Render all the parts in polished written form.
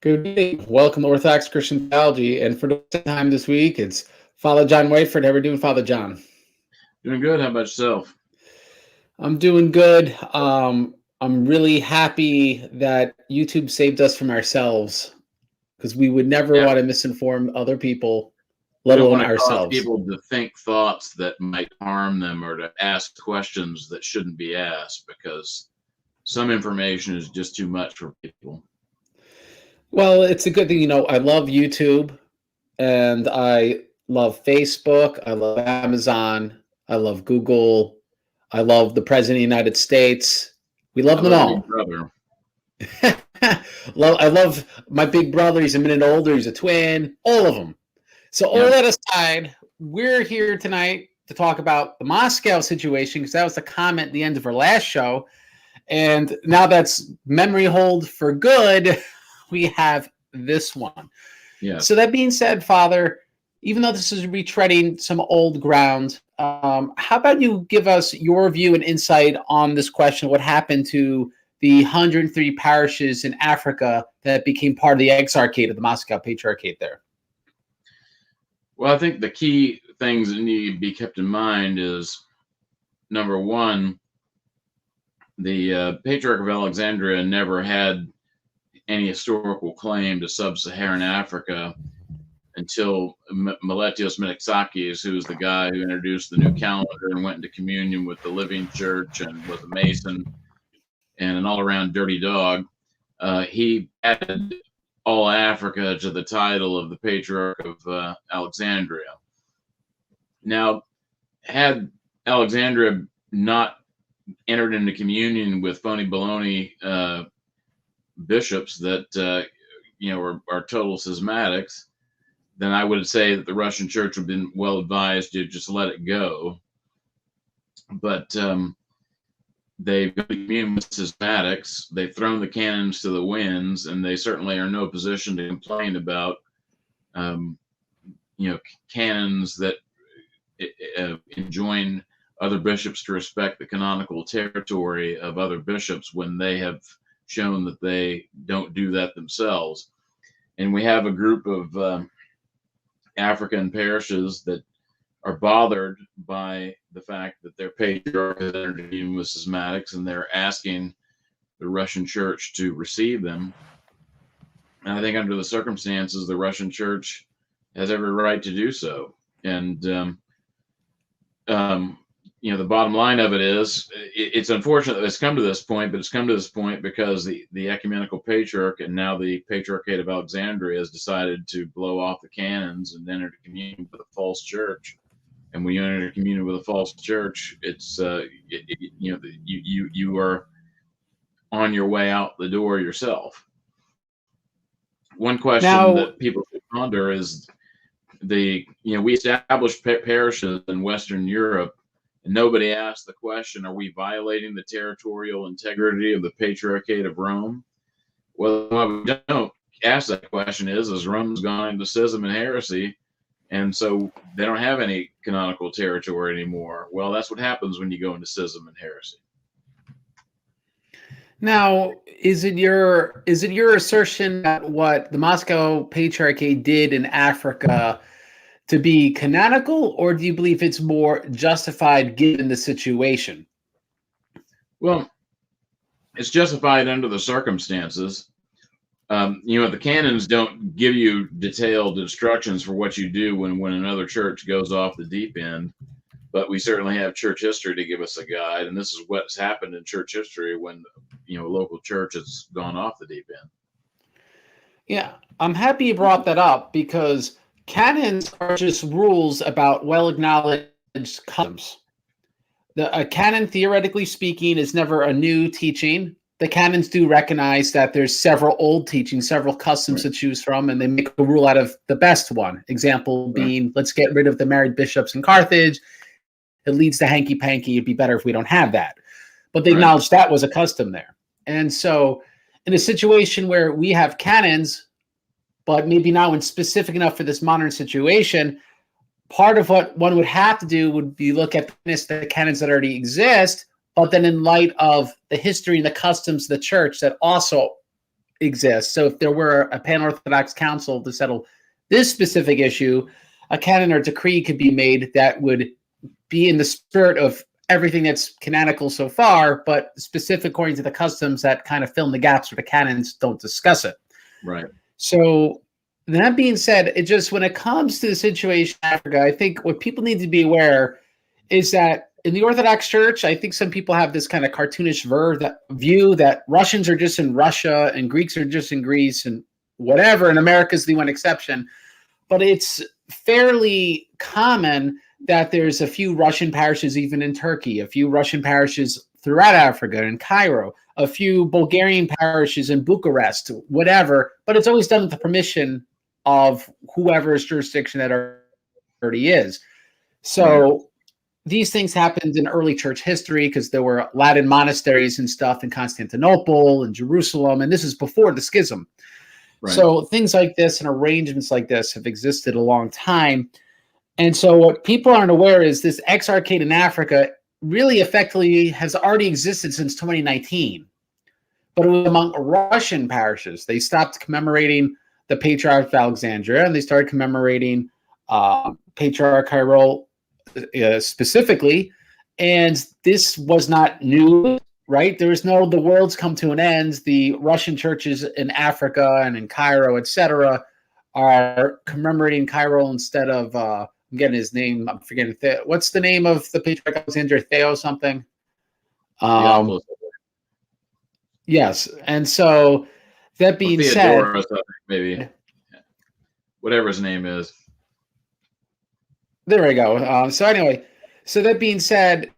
Good evening. Welcome to Orthodox Christian Theology. And for the second time this week, it's Father John Whiteford. How are we doing, Father John? Doing good. How about yourself? I'm doing good. I'm really happy that YouTube saved us from ourselves because we would never want to misinform other people, We let don't alone want to cause ourselves. people to think thoughts that might harm them or to ask questions that shouldn't be asked because some information is just too much for people. Well, it's a good thing. I love YouTube and I love Facebook. I love Amazon. I love Google. I love the President of the United States. We love them all. Big brother. I love my big brother. He's a minute older. He's a twin. All of them. So all that aside, we're here tonight to talk about the Moscow situation because that was the comment at the end of our last show. And now that's memory hold for good. We have this one. Yeah. So that being said, Father, even though this is retreading some old ground, how about you give us your view and insight on this question? What happened to the 103 parishes in Africa that became part of the exarchate of the Moscow Patriarchate there? Well, I think the key things that need to be kept in mind is, number one, the Patriarch of Alexandria never had any historical claim to sub-Saharan Africa until Meletios Menexakis, who was the guy who introduced the new calendar and went into communion with the living church and was a Mason and an all-around dirty dog. He added all Africa to the title of the Patriarch of Alexandria. Now, had Alexandria not entered into communion with phony baloney bishops that are total schismatics, then I would say that the Russian Church would have been well advised to just let it go. But they've communed with schismatics, they've thrown the canons to the winds, and they certainly are in no position to complain about canons that enjoin other bishops to respect the canonical territory of other bishops when they have shown that they don't do that themselves. And we have a group of African parishes that are bothered by the fact that their patriarch has entered into with schismatics, and they're asking the Russian Church to receive them. And I think under the circumstances, the Russian Church has every right to do so. And the bottom line of it is, it's unfortunate that it's come to this point, but it's come to this point because the ecumenical patriarch and now the Patriarchate of Alexandria has decided to blow off the canons and enter communion with a false church. And when you enter communion with a false church, it's you are on your way out the door yourself. One question that people should ponder is we established parishes in Western Europe, and nobody asked the question: are we violating the territorial integrity of the Patriarchate of Rome? Well, what we don't ask that question is Rome's gone into schism and heresy, and so they don't have any canonical territory anymore. Well, that's what happens when you go into schism and heresy. Now, is it your assertion that what the Moscow Patriarchate did in Africa to be canonical, or do you believe it's more justified given the situation? Well, it's justified under the circumstances. The canons don't give you detailed instructions for what you do when another church goes off the deep end, but we certainly have church history to give us a guide, and this is what's happened in church history when a local church has gone off the deep end. Yeah, I'm happy you brought that up because canons are just rules about well-acknowledged customs. A canon, theoretically speaking, is never a new teaching. The canons do recognize that there's several old teachings, several customs to choose from, and they make a rule out of the best one. Example being, let's get rid of the married bishops in Carthage. It leads to hanky-panky. It'd be better if we don't have that. But they acknowledge that was a custom there. And so in a situation where we have canons, but maybe not when specific enough for this modern situation, part of what one would have to do would be look at the canons that already exist, but then in light of the history and the customs of the church that also exist. So if there were a pan-Orthodox council to settle this specific issue, a canon or decree could be made that would be in the spirit of everything that's canonical so far, but specific according to the customs that kind of fill in the gaps where the canons don't discuss it. Right. So that being said, it just, when it comes to the situation in Africa, I think what people need to be aware is that in the Orthodox Church, I think some people have this kind of cartoonish view that Russians are just in Russia and Greeks are just in Greece and whatever, and America's the one exception. But it's fairly common that there's a few Russian parishes even in Turkey, a few Russian parishes throughout Africa, in Cairo, a few Bulgarian parishes in Bucharest, whatever, but it's always done with the permission of whoever's jurisdiction that already is. So these things happened in early church history because there were Latin monasteries and stuff in Constantinople and Jerusalem, and this is before the schism. Right. So things like this and arrangements like this have existed a long time. And so what people aren't aware is this exarchate in Africa really effectively has already existed since 2019. But it was among Russian parishes. They stopped commemorating the Patriarch of Alexandria, and they started commemorating Patriarch Kirill specifically. And this was not new, right? There was no, the world's come to an end. The Russian churches in Africa and in Cairo, etc., are commemorating Kirill instead of, I'm getting his name, I'm forgetting. What's the name of the Patriarch of Alexandria? Theo something? Yes. And so that being said, maybe whatever his name is. There we go. So anyway, so that being said,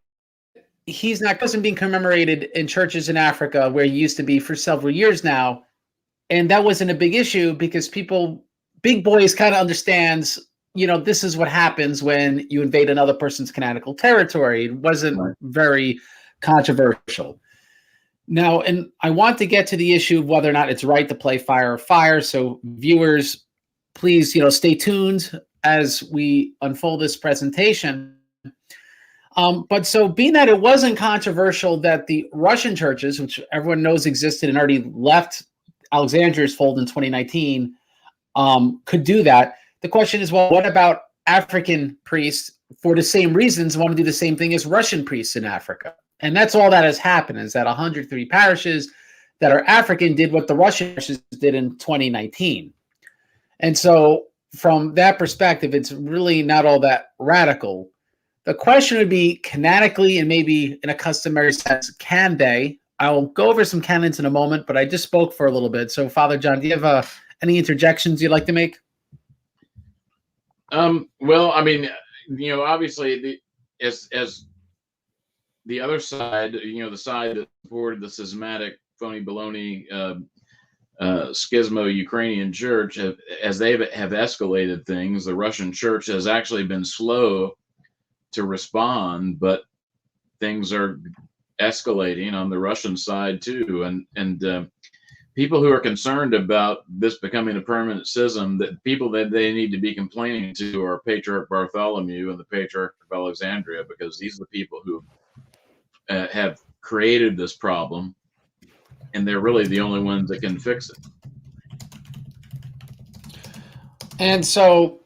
he's not wasn't being commemorated in churches in Africa where he used to be for several years now. And that wasn't a big issue because people, big boys kind of understands, you know, this is what happens when you invade another person's canonical territory. It wasn't very controversial. Now, and I want to get to the issue of whether or not it's right to play fire or fire. So viewers, please, you know, stay tuned as we unfold this presentation. But so being that it wasn't controversial that the Russian churches, which everyone knows existed and already left Alexandria's fold in 2019, could do that. The question is, well, what about African priests for the same reasons want to do the same thing as Russian priests in Africa? And that's all that has happened, is that 103 parishes that are African did what the Russian parishes did in 2019. And so from that perspective, it's really not all that radical. The question would be, canonically and maybe in a customary sense, can they? I'll go over some canons in a moment, but I just spoke for a little bit. So Father John, do you have any interjections you'd like to make? Well, I mean, you know, obviously, as the other side, you know, the side that supported the schismatic, phony baloney, schismo-Ukrainian church, as they have escalated things, the Russian church has actually been slow to respond, but things are escalating on the Russian side too. And people who are concerned about this becoming a permanent schism, that people that they need to be complaining to are Patriarch Bartholomew and the Patriarch of Alexandria, because these are the people who have created this problem, and they're really the only ones that can fix it. And so,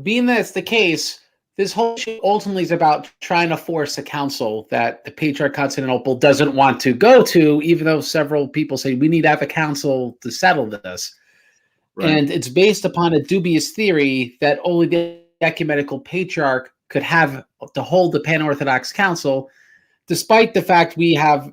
being that's the case, this whole issue ultimately is about trying to force a council that the Patriarch of Constantinople doesn't want to go to, even though several people say we need to have a council to settle this. Right. And it's based upon a dubious theory that only the ecumenical patriarch could have to hold the pan-Orthodox council, despite the fact we have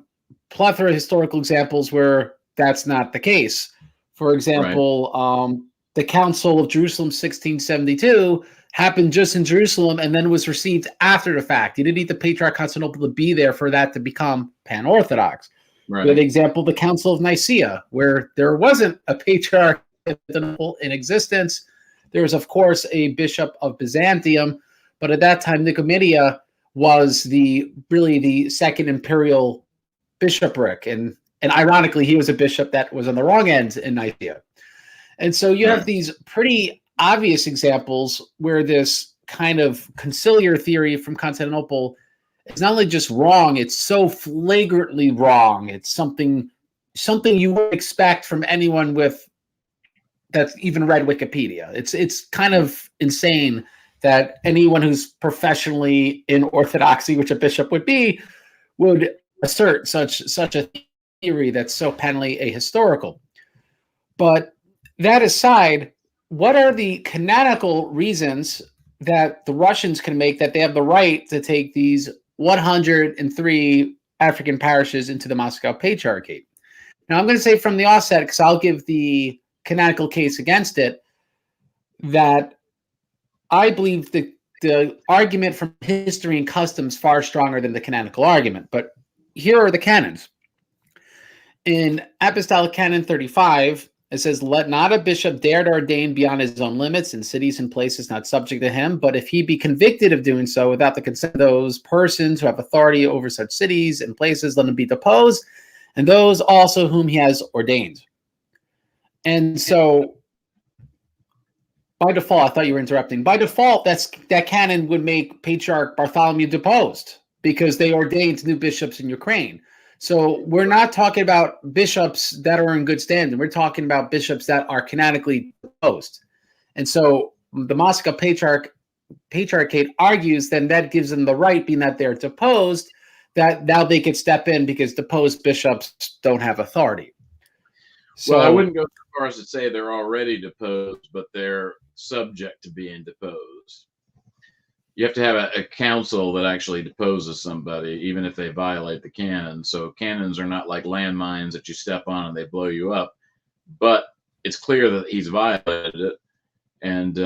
plethora of historical examples where that's not the case. For example, the Council of Jerusalem 1672 happened just in Jerusalem and then was received after the fact. You didn't need the Patriarch of Constantinople to be there for that to become pan-Orthodox. Right. For example, the Council of Nicaea, where there wasn't a Patriarch of Constantinople in existence. There was, of course, a Bishop of Byzantium, but at that time, Nicomedia was really the second imperial bishopric. And ironically, he was a bishop that was on the wrong end in Nicaea. And so you have these pretty obvious examples where this kind of conciliar theory from Constantinople is not only just wrong, it's so flagrantly wrong. It's something something you would expect from anyone that's even read Wikipedia. It's kind of insane that anyone who's professionally in orthodoxy, which a bishop would be, would assert such a theory that's so patently ahistorical. But that aside, what are the canonical reasons that the Russians can make that they have the right to take these 103 African parishes into the Moscow Patriarchate? Now, I'm going to say from the offset, because I'll give the canonical case against it, that I believe the argument from history and customs far stronger than the canonical argument. But here are the canons. In Apostolic Canon 35, it says, "Let not a bishop dare to ordain beyond his own limits in cities and places not subject to him, but if he be convicted of doing so without the consent of those persons who have authority over such cities and places, let him be deposed, and those also whom he has ordained." And so, by default, I thought you were interrupting. By default, that canon would make Patriarch Bartholomew deposed because they ordained new bishops in Ukraine. So we're not talking about bishops that are in good standing. We're talking about bishops that are canonically deposed. And so the Moscow Patriarchate argues then that gives them the right, being that they're deposed, that now they could step in because deposed bishops don't have authority. So I wouldn't go so far as to say they're already deposed, but they're subject to being deposed. You have to have a council that actually deposes somebody, even if they violate the canon. So canons are not like landmines that you step on and they blow you up. But it's clear that he's violated it, and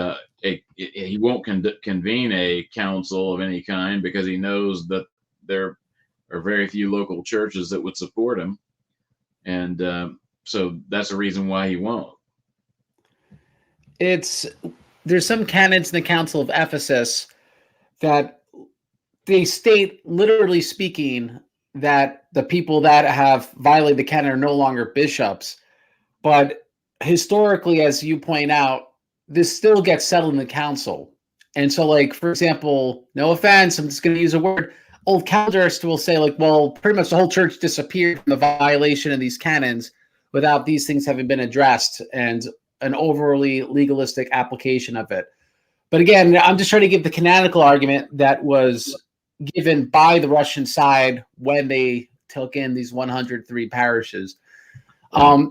he won't convene a council of any kind because he knows that there are very few local churches that would support him. And so that's the reason why he won't. There's some canons in the Council of Ephesus that they state, literally speaking, that the people that have violated the canon are no longer bishops. But historically, as you point out, this still gets settled in the council. And so, like, for example, no offense, I'm just going to use a word, old calendarists will say, like, well, pretty much the whole church disappeared from the violation of these canons without these things having been addressed and an overly legalistic application of it. But again, I'm just trying to give the canonical argument that was given by the Russian side when they took in these 103 parishes.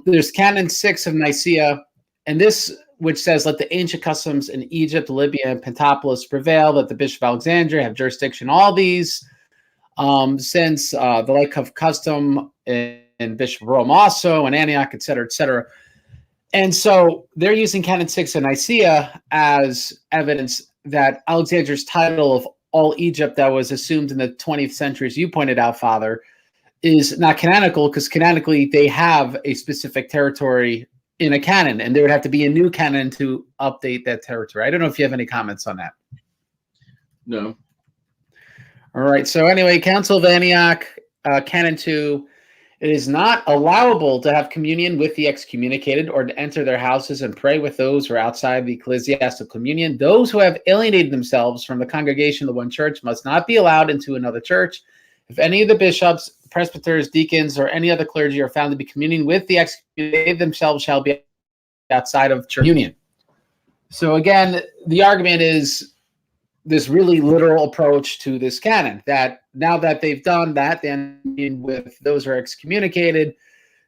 There's Canon 6 of Nicaea, and this, which says, "Let the ancient customs in Egypt, Libya, and Pentapolis prevail, that the Bishop of Alexandria have jurisdiction all these, since the like of custom in Bishop of Rome also, and Antioch, et cetera, et cetera." And so they're using Canon 6 of Nicaea as evidence that Alexandria's title of all Egypt that was assumed in the 20th century, as you pointed out, Father, is not canonical because canonically they have a specific territory in a canon, and there would have to be a new canon to update that territory. I don't know if you have any comments on that. No. All right. So anyway, Council of Antioch, Canon 2, "It is not allowable to have communion with the excommunicated or to enter their houses and pray with those who are outside the ecclesiastical communion. Those who have alienated themselves from the congregation of the one church must not be allowed into another church. If any of the bishops, presbyters, deacons, or any other clergy are found to be communing with the excommunicated, themselves shall be outside of church union." So again, the argument is this really literal approach to this canon, that now that they've done that, then with those who are excommunicated,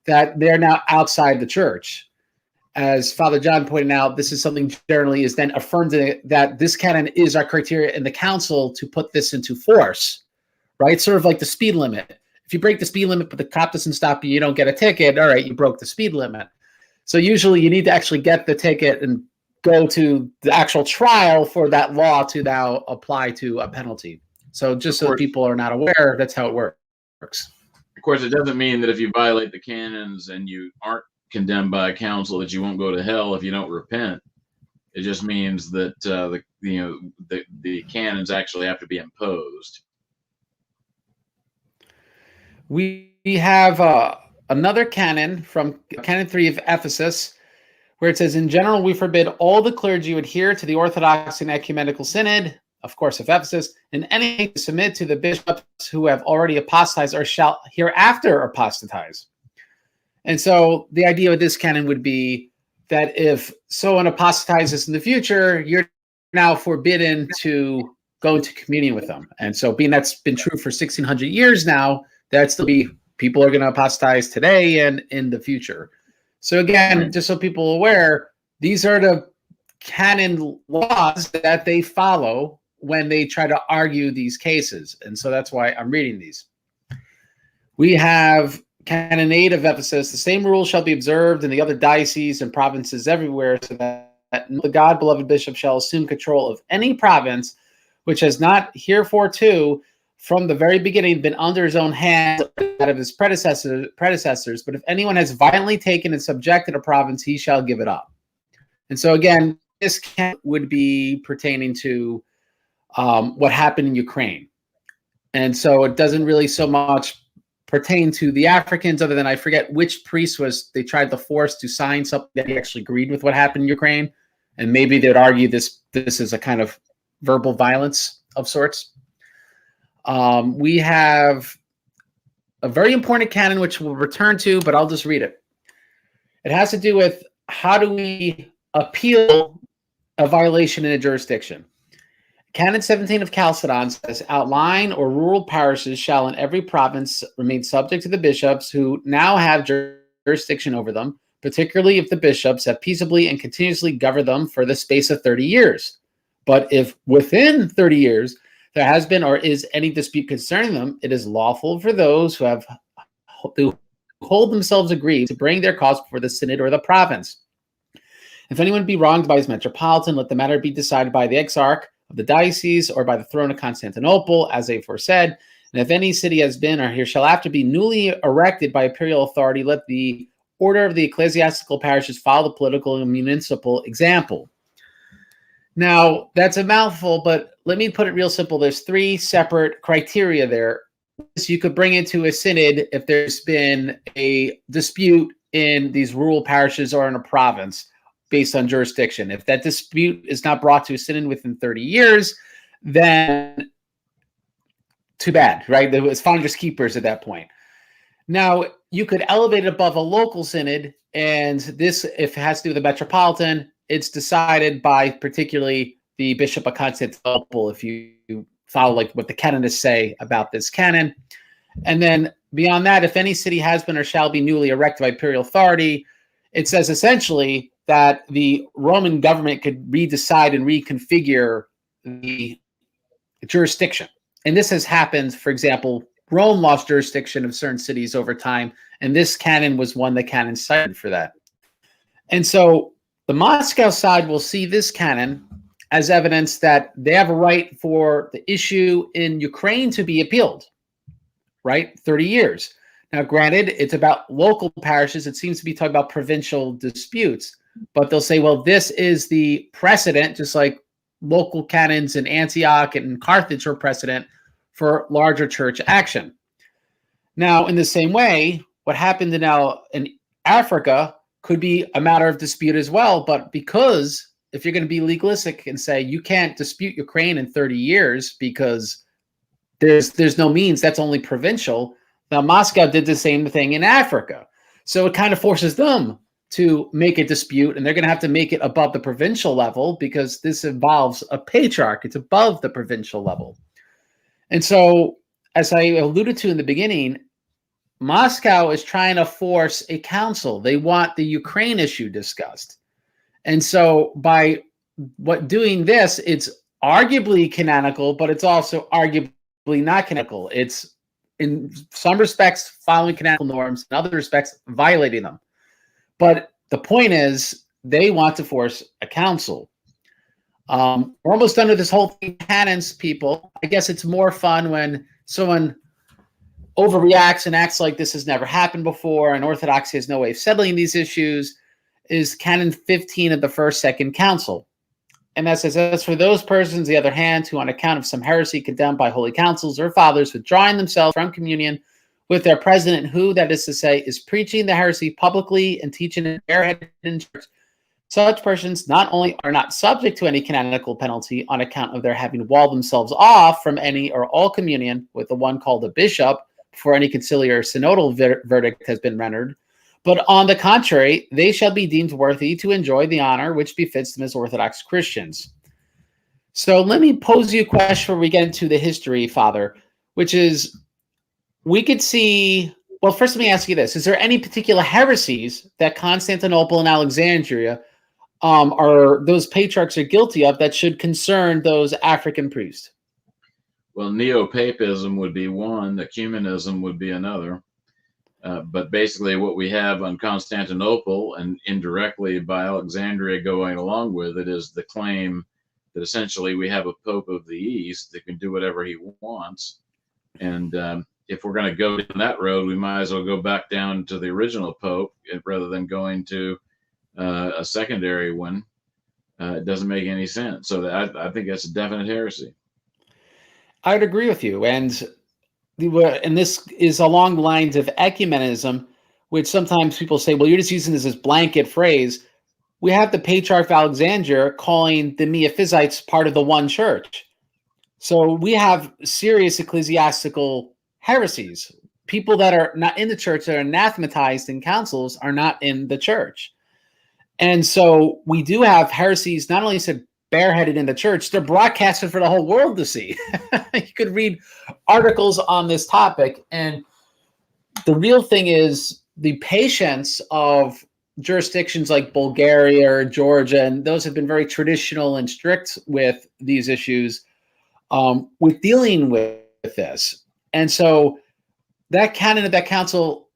that they're now outside the church. As Father John pointed out, this is something generally is then affirmed that this canon is our criteria in the council to put this into force, right? Sort of like the speed limit. If you break the speed limit, but the cop doesn't stop you, you don't get a ticket. All right, you broke the speed limit. So usually you need to actually get the ticket and go to the actual trial for that law to now apply to a penalty. So just so people are not aware, that's how it works. Of course, it doesn't mean that if you violate the canons and you aren't condemned by a council that you won't go to hell if you don't repent. It just means that the canons actually have to be imposed. We have another canon from Canon 3 of Ephesus, where it says, "In general, we forbid all the clergy who adhere to the Orthodox and Ecumenical Synod, of course, of Ephesus, and anything to submit to the bishops who have already apostatized or shall hereafter apostatize." And so the idea of this canon would be that if someone apostatizes in the future, you're now forbidden to go into communion with them. And so being that's been true for 1600 years now, that's still be people are going to apostatize today and in the future. So again, just so people are aware, these are the canon laws that they follow when they try to argue these cases. And so that's why I'm reading these. We have Canon 8 of Ephesus. The same rules shall be observed in the other dioceses and provinces everywhere, so that the God-beloved bishop shall assume control of any province which has not heretofore from the very beginning been under his own hand out of his predecessors. But if anyone has violently taken and subjected a province, he shall give it up. And so again, this would be pertaining to what happened in Ukraine. And so it doesn't really so much pertain to the Africans, other than I forget which priest they tried to force to sign something that he actually agreed with what happened in Ukraine. And maybe they would argue this is a kind of verbal violence of sorts. We have a very important canon, which we'll return to, but I'll just read it. It has to do with how do we appeal a violation in a jurisdiction. Canon 17 of Chalcedon says, outlying or rural parishes shall in every province remain subject to the bishops who now have jurisdiction over them, particularly if the bishops have peaceably and continuously governed them for the space of 30 years. But if within 30 years there has been or is any dispute concerning them, it is lawful for those who hold themselves aggrieved to bring their cause before the synod or the province. If anyone be wronged by his metropolitan, let the matter be decided by the exarch of the diocese or by the throne of Constantinople, as aforesaid. And if any city has been or here shall after be newly erected by imperial authority, let the order of the ecclesiastical parishes follow the political and municipal example. Now, that's a mouthful, but let me put it real simple. There's three separate criteria there. So you could bring it to a synod if there's been a dispute in these rural parishes or in a province based on jurisdiction. If that dispute is not brought to a synod within 30 years, then too bad, right? There was finders keepers at that point. Now, you could elevate it above a local synod, and this, if it has to do with the metropolitan, it's decided by particularly the Bishop of Constantinople, if you follow like what the canonists say about this canon. And then beyond that, if any city has been or shall be newly erected by imperial authority, it says essentially that the Roman government could redecide and reconfigure the jurisdiction. And this has happened, for example, Rome lost jurisdiction of certain cities over time, and this canon was one the canon cited for that. And so the Moscow side will see this canon as evidence that they have a right for the issue in Ukraine to be appealed, right? 30 years. Now, granted, it's about local parishes. It seems to be talking about provincial disputes, but they'll say, well, this is the precedent, just like local canons in Antioch and Carthage were precedent for larger church action. Now, in the same way, what happened in Africa could be a matter of dispute as well, but because if you're going to be legalistic and say you can't dispute Ukraine in 30 years because there's no means, that's only provincial. Now, Moscow did the same thing in Africa. So it kind of forces them to make a dispute, and they're going to have to make it above the provincial level because this involves a patriarch. It's above the provincial level. And so, as I alluded to in the beginning, Moscow is trying to force a council. They want the Ukraine issue discussed. And so by doing this, it's arguably canonical, but it's also arguably not canonical. It's in some respects following canonical norms, in other respects violating them. But the point is they want to force a council. We're almost done with this whole thing, canons, people. I guess it's more fun when someone overreacts and acts like this has never happened before and Orthodoxy has no way of settling these issues, is Canon 15 of the First Second Council. And that says, as for those persons, the other hand, who on account of some heresy condemned by holy councils or fathers, withdrawing themselves from communion with their president, who, that is to say, is preaching the heresy publicly and teaching it bareheaded in church, such persons not only are not subject to any canonical penalty on account of their having walled themselves off from any or all communion with the one called a bishop before any conciliar or synodal verdict has been rendered, But on the contrary, they shall be deemed worthy to enjoy the honor which befits them as Orthodox Christians. So let me pose you a question before we get into the history, Father, which is, we could see, well, first let me ask you this. Is there any particular heresies that Constantinople and Alexandria are those patriarchs are guilty of that should concern those African priests? Well, neo-papism would be one, ecumenism would be another. But basically what we have on Constantinople, and indirectly by Alexandria going along with it, is the claim that essentially we have a Pope of the East that can do whatever he wants. And if we're going to go down that road, we might as well go back down to the original Pope rather than going to a secondary one. It doesn't make any sense. So I think that's a definite heresy. I would agree with you. And this is along the lines of ecumenism, which sometimes people say, well, you're just using this as blanket phrase. We have the Patriarch of Alexandria calling the Miaphysites part of the one church. So we have serious ecclesiastical heresies. People that are not in the church, that are anathematized in councils, are not in the church. And so we do have heresies, not only said bareheaded in the church, they're broadcasted for the whole world to see. You could read articles on this topic. And the real thing is the patience of jurisdictions like Bulgaria or Georgia, and those have been very traditional and strict with these issues, with dealing with this. And so that canon of that council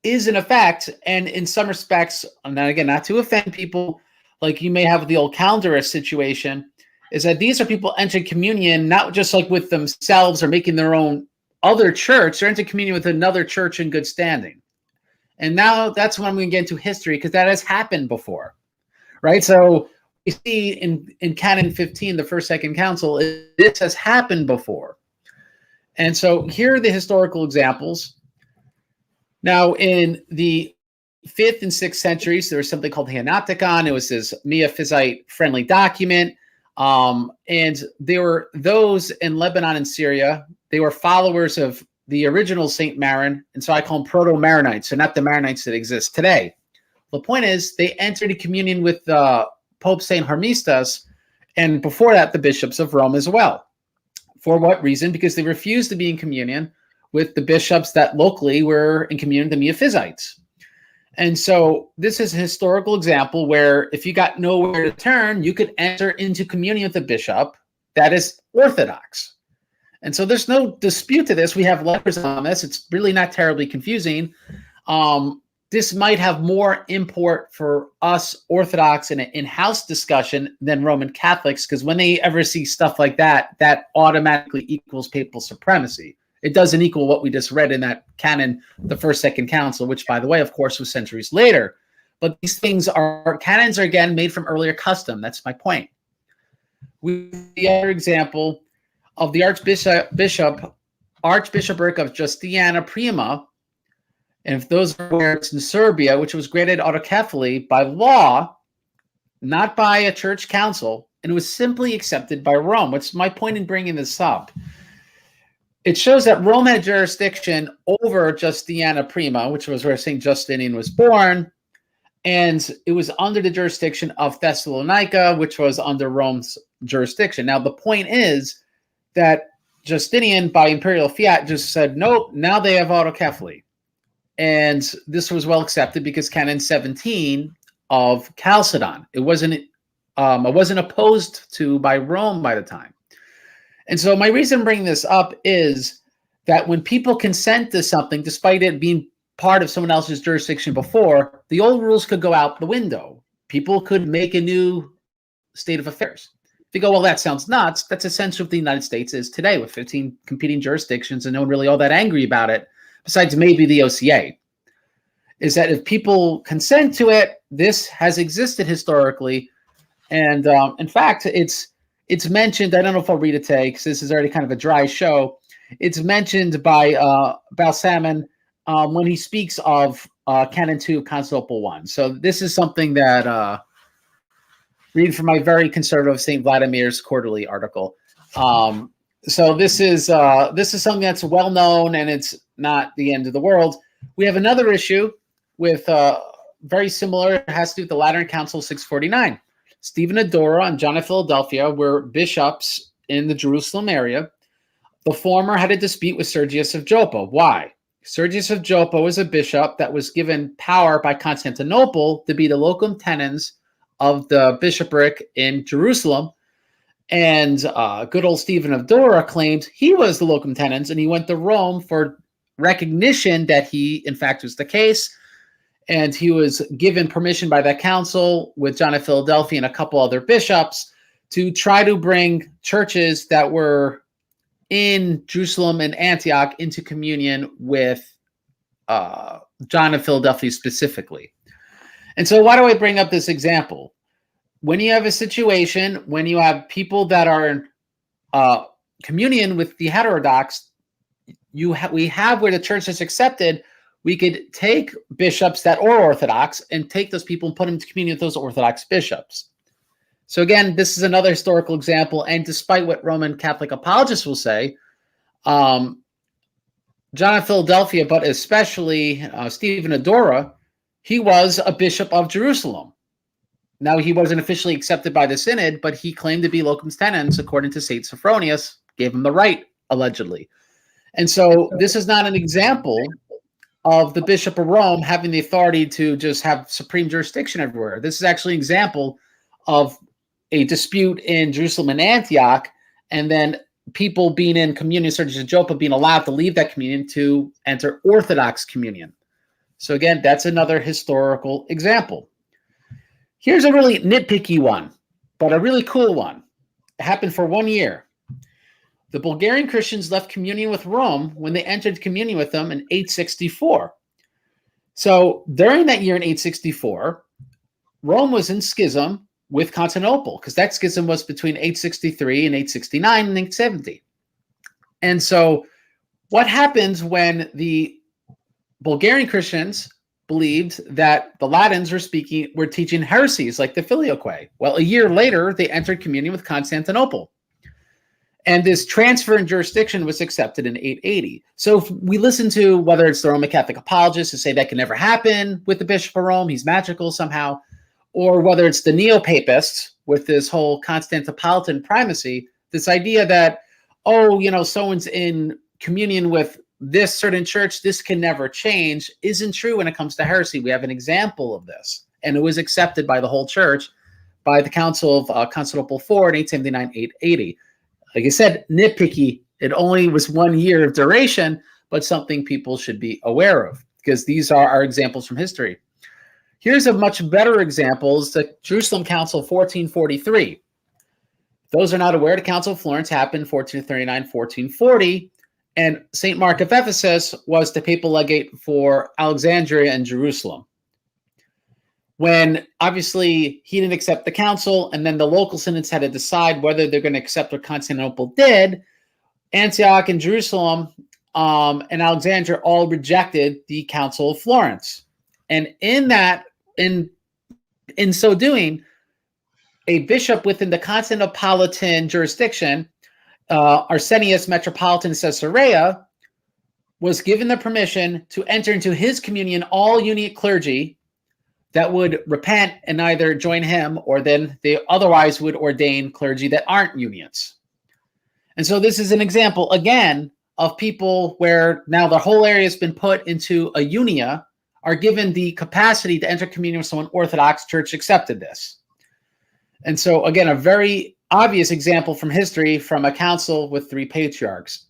is in effect, and in some respects, and again, not to offend people, like you may have the old calendarist situation, is that these are people entering communion, not just like with themselves or making their own other church, they're entering communion with another church in good standing. And now that's when I'm going to get into history, because that has happened before, right? So you see in Canon 15, the First Second Council, this has happened before. And so here are the historical examples. Now, in the 5th and 6th centuries, there was something called the Henoticon. It was this Miaphysite-friendly document. And there were those in Lebanon and Syria. They were followers of the original St. Maron, and so I call them Proto-Maronites, so not the Maronites that exist today. The point is, they entered a communion with Pope St. Hermistus, and before that, the bishops of Rome as well. For what reason? Because they refused to be in communion with the bishops that locally were in communion with the Miaphysites. And so this is a historical example where if you got nowhere to turn, you could enter into communion with a bishop that is Orthodox. And so there's no dispute to this. We have letters on this. It's really not terribly confusing. This might have more import for us Orthodox in an in-house discussion than Roman Catholics, because when they ever see stuff like that, that automatically equals papal supremacy. It doesn't equal what we just read in that canon, the First Second Council, which, by the way, of course, was centuries later. But these things are, canons are, again, made from earlier custom. That's my point. The other example of the Archbishopric of Justiana Prima, and if those are where it's in Serbia, which was granted autokephally by law, not by a church council, and it was simply accepted by Rome. What's my point in bringing this up? It shows that Rome had jurisdiction over Justiana Prima, which was where St. Justinian was born, and it was under the jurisdiction of Thessalonica, which was under Rome's jurisdiction. Now, the point is that Justinian, by imperial fiat, just said, nope, now they have autokephely. And this was well accepted because Canon 17 of Chalcedon, it wasn't opposed to by Rome by the time. And so my reason bringing this up is that when people consent to something, despite it being part of someone else's jurisdiction before, the old rules could go out the window. People could make a new state of affairs. If you go, well, that sounds nuts, that's essentially what the United States is today with 15 competing jurisdictions and no one really all that angry about it, besides maybe the OCA, is that if people consent to it, this has existed historically. And in fact, it's mentioned, I don't know if I'll read it today because this is already kind of a dry show. It's mentioned by Balsamon when he speaks of Canon 2 of Constantinople 1. So this is something that, read from my very conservative St. Vladimir's quarterly article. So this is something that's well known, and it's not the end of the world. We have another issue, with very similar. It has to do with the Lateran Council 649. Stephen of Dora and John of Philadelphia were bishops in the Jerusalem area. The former had a dispute with Sergius of Joppo. Why? Sergius of Joppo was a bishop that was given power by Constantinople to be the locum tenens of the bishopric in Jerusalem. And good old Stephen of Dora claimed he was the locum tenens, and he went to Rome for recognition that he, in fact, was the case. And he was given permission by that council with John of Philadelphia and a couple other bishops to try to bring churches that were in Jerusalem and Antioch into communion with John of Philadelphia specifically. And so why do I bring up this example? When you have a situation, when you have people that are in communion with the heterodox, we have where the church is accepted, we could take bishops that are Orthodox and take those people and put them into communion with those Orthodox bishops. So again, this is another historical example. And despite what Roman Catholic apologists will say, John of Philadelphia, but especially Stephen of Dora, he was a bishop of Jerusalem. Now, he wasn't officially accepted by the Synod, but he claimed to be locum tenens, according to St. Sophronius, gave him the right, allegedly. And so this is not an example of the Bishop of Rome having the authority to just have supreme jurisdiction everywhere. This is actually an example of a dispute in Jerusalem and Antioch, and then people being in communion, Sergius of Joppo being allowed to leave that communion to enter Orthodox communion. So again, that's another historical example. Here's a really nitpicky one, but a really cool one. It happened for 1 year. The Bulgarian Christians left communion with Rome when they entered communion with them in 864. So during that year in 864, Rome was in schism with Constantinople, because that schism was between 863 and 869 and 870. And so what happens when the Bulgarian Christians believed that the Latins were teaching heresies like the Filioque? Well, a year later, they entered communion with Constantinople. And this transfer in jurisdiction was accepted in 880. So if we listen to whether it's the Roman Catholic apologists who say that can never happen with the Bishop of Rome, he's magical somehow, or whether it's the neo-papists with this whole Constantinopolitan primacy, this idea that, someone's in communion with this certain church, this can never change, isn't true when it comes to heresy. We have an example of this, and it was accepted by the whole church by the Council of Constantinople IV in 879-880. Like I said, nitpicky. It only was 1 year of duration, but something people should be aware of, because these are our examples from history. Here's a much better example, the Jerusalem Council 1443. Those are not aware, the Council of Florence happened 1439-1440, and St. Mark of Ephesus was the papal legate for Alexandria and Jerusalem. When obviously he didn't accept the council, and then the local synods had to decide whether they're going to accept what Constantinople did, Antioch and Jerusalem and Alexandria all rejected the Council of Florence. And in so doing, a bishop within the Constantinopolitan jurisdiction, Arsenius, Metropolitan Caesarea, was given the permission to enter into his communion all uniate clergy that would repent and either join him, or then they otherwise would ordain clergy that aren't unions. And so this is an example, again, of people where now the whole area has been put into a unia, are given the capacity to enter communion with someone Orthodox Church accepted this. And so, again, a very obvious example from history from a council with 3 patriarchs.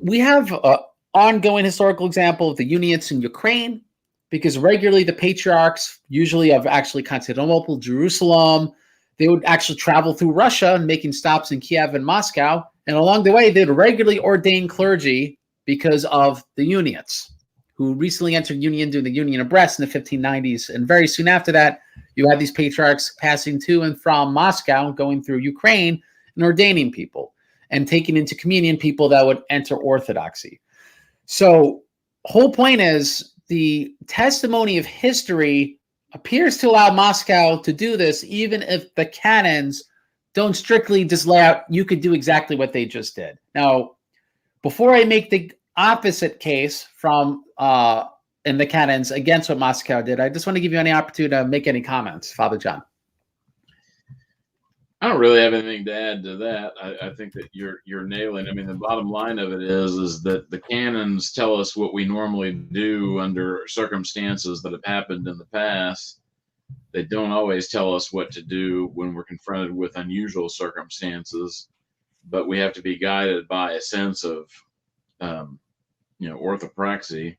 We have an ongoing historical example of the unions in Ukraine, because regularly the patriarchs, usually of actually Constantinople, Jerusalem, they would actually travel through Russia, making stops in Kiev and Moscow. And along the way, they'd regularly ordain clergy because of the unions, who recently entered union during the Union of Brest in the 1590s. And very soon after that, you had these patriarchs passing to and from Moscow, going through Ukraine and ordaining people and taking into communion people that would enter Orthodoxy. So whole point is, the testimony of history appears to allow Moscow to do this, even if the canons don't strictly just lay out, you could do exactly what they just did. Now, before I make the opposite case from in the canons against what Moscow did. I just want to give you any opportunity to make any comments, Father John. I don't really have anything to add to that. I think that you're nailing. I mean, the bottom line of it is that the canons tell us what we normally do under circumstances that have happened in the past. They don't always tell us what to do when we're confronted with unusual circumstances, but we have to be guided by a sense of, orthopraxy.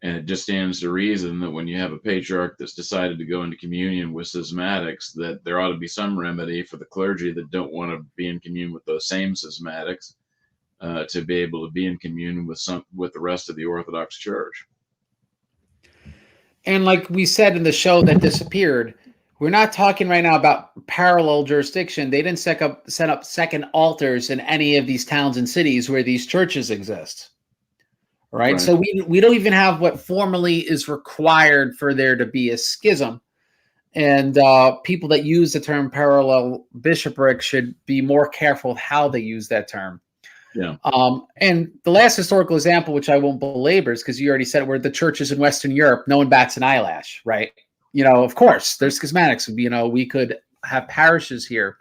And it just stands to reason that when you have a patriarch that's decided to go into communion with schismatics, that there ought to be some remedy for the clergy that don't want to be in communion with those same schismatics, to be able to be in communion with the rest of the Orthodox Church. And like we said in the show that disappeared, we're not talking right now about parallel jurisdiction. They didn't set up second altars in any of these towns and cities where these churches exist. Right. So we don't even have what formally is required for there to be a schism. And people that use the term parallel bishopric should be more careful how they use that term. Yeah. And the last historical example, which I won't belabor, is because you already said it, where the churches in Western Europe, no one bats an eyelash, right? Of course, there's schismatics. We could have parishes here.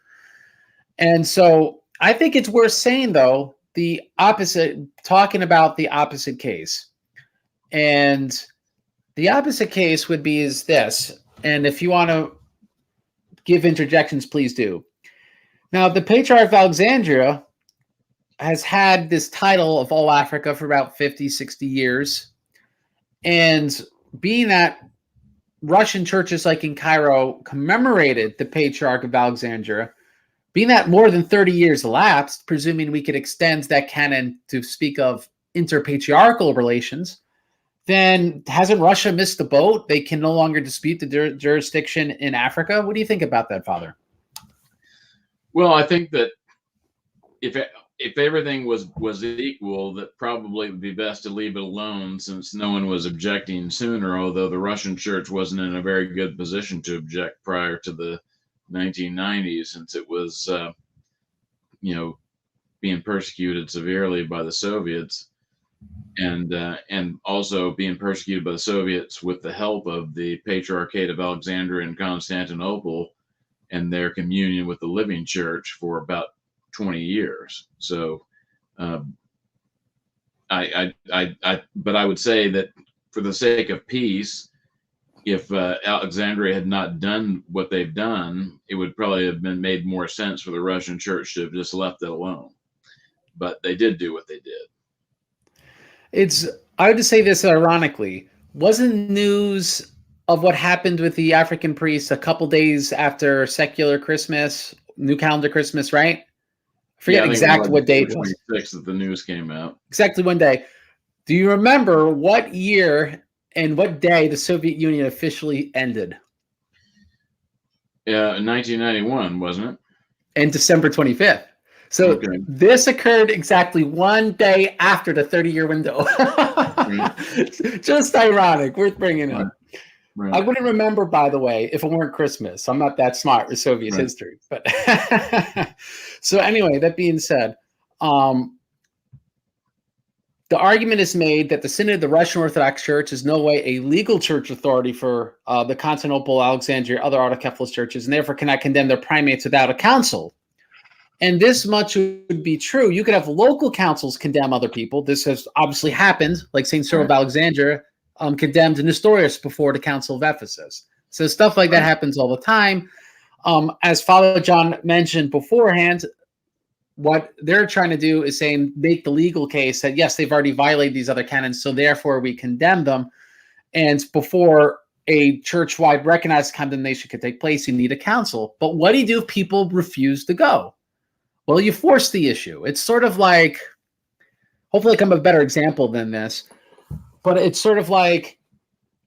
And so I think it's worth saying, though, talking about the opposite case. And the opposite case would be is this. And if you want to give interjections, please do. Now, the Patriarch of Alexandria has had this title of all Africa for about 50, 60 years. And being that Russian churches like in Cairo commemorated the Patriarch of Alexandria, being that more than 30 years elapsed, presuming we could extend that canon to speak of interpatriarchal relations, then hasn't Russia missed the boat? They can no longer dispute the jurisdiction in Africa. What do you think about that, Father? Well, I think that if everything was equal, that probably would be best to leave it alone, since no one was objecting sooner, although the Russian church wasn't in a very good position to object prior to the 1990s, since it was, being persecuted severely by the Soviets, and also being persecuted by the Soviets with the help of the Patriarchate of Alexandria and Constantinople and their communion with the living church for about 20 years. So, but I would say that for the sake of peace, if Alexandria had not done what they've done, it would probably have made more sense for the Russian church to have just left it alone. But they did do what they did. I would just say this ironically, wasn't news of what happened with the African priests a couple days after secular Christmas, new calendar Christmas, right? I forget exactly what date it was. 26th that the news came out. Exactly one day. Do you remember what year and what day the Soviet Union officially ended? Yeah, 1991, wasn't it? And December 25th. So This occurred exactly one day after the 30-year window. Just ironic. Worth bringing up. Right. I wouldn't remember, by the way, if it weren't Christmas. I'm not that smart with Soviet history. But so anyway, that being said, the argument is made that the Synod of the Russian Orthodox Church is no way a legal church authority for the Constantinople, Alexandria, other autocephalous churches, and therefore cannot condemn their primates without a council. And this much would be true. You could have local councils condemn other people. This has obviously happened, like St. Cyril of Alexandria condemned Nestorius before the Council of Ephesus. So stuff like that happens all the time. As Father John mentioned beforehand, what they're trying to do is make the legal case that, yes, they've already violated these other canons, so therefore we condemn them. And before a church-wide recognized condemnation could take place, you need a council. But what do you do if people refuse to go? Well, you force the issue. It's sort of like, hopefully I come up with a better example than this, but it's sort of like,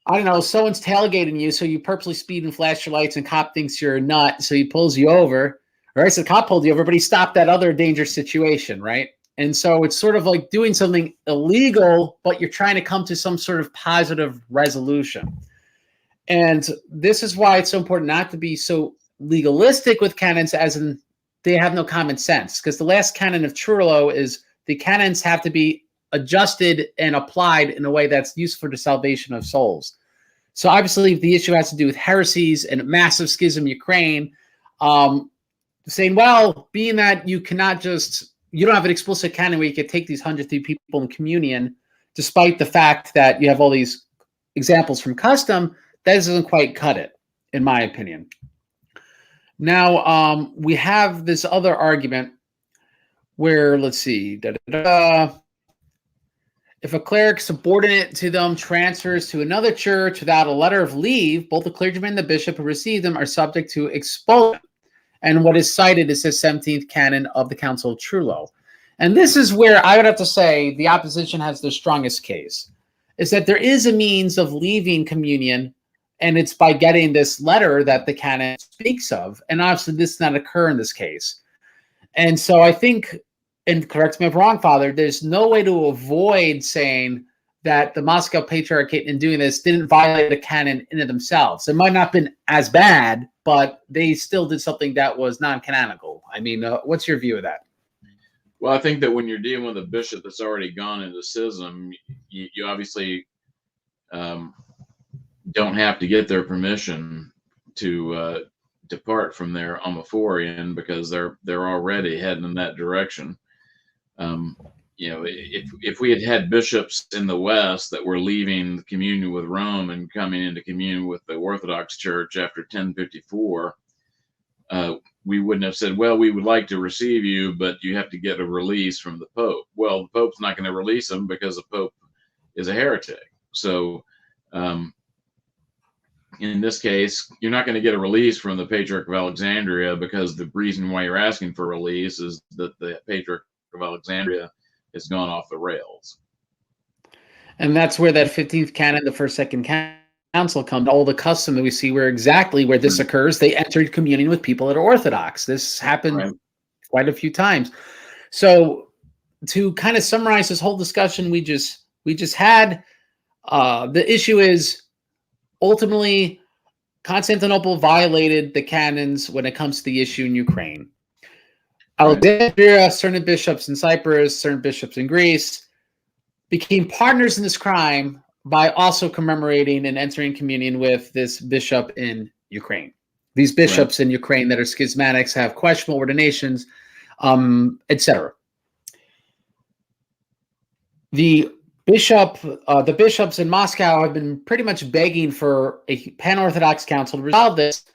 I don't know, someone's tailgating you, so you purposely speed and flash your lights, and cop thinks you're a nut, so he pulls you over. All right, so the cop pulled you over, but he stopped that other dangerous situation, right? And so it's sort of like doing something illegal, but you're trying to come to some sort of positive resolution. And this is why it's so important not to be so legalistic with canons, as in they have no common sense. Because the last canon of Trullo is the canons have to be adjusted and applied in a way that's useful to salvation of souls. So obviously, if the issue has to do with heresies and massive schism in Ukraine, saying, well, being that you cannot just, you don't have an explicit canon where you can take these 103 people in communion, despite the fact that you have all these examples from custom, that doesn't quite cut it, in my opinion. Now, we have this other argument where, let's see, if a cleric subordinate to them transfers to another church without a letter of leave, both the clergyman and the bishop who received them are subject to expulsion. And what is cited is the 17th canon of the Council of Trullo. And this is where I would have to say the opposition has the strongest case, is that there is a means of leaving communion, and it's by getting this letter that the canon speaks of. And obviously this does not occur in this case. And so I think, and correct me if I'm wrong, Father, there's no way to avoid saying that the Moscow Patriarchate in doing this didn't violate a canon in and of themselves. It might not have been as bad, but they still did something that was non-canonical. I mean, what's your view of that? Well, I think that when you're dealing with a bishop that's already gone into schism, you obviously don't have to get their permission to depart from their Omophorian, because they're already heading in that direction. If we had bishops in the West that were leaving communion with Rome and coming into communion with the Orthodox Church after 1054, we wouldn't have said, well, we would like to receive you, but you have to get a release from the Pope. Well, the Pope's not going to release them because the Pope is a heretic. So in this case, you're not going to get a release from the Patriarch of Alexandria, because the reason why you're asking for release is that the Patriarch of Alexandria has gone off the rails. And that's where that 15th canon, the First Second Council, comes. All the custom that we see where this occurs, they entered communion with people that are Orthodox. This happened quite a few times. So to kind of summarize this whole discussion we just had, the issue is ultimately Constantinople violated the canons when it comes to the issue in Ukraine. Alexandria, certain bishops in Cyprus, certain bishops in Greece became partners in this crime by also commemorating and entering communion with this bishop in Ukraine. These bishops in Ukraine that are schismatics have questionable ordinations, etc. The bishops in Moscow have been pretty much begging for a pan-Orthodox council to resolve this.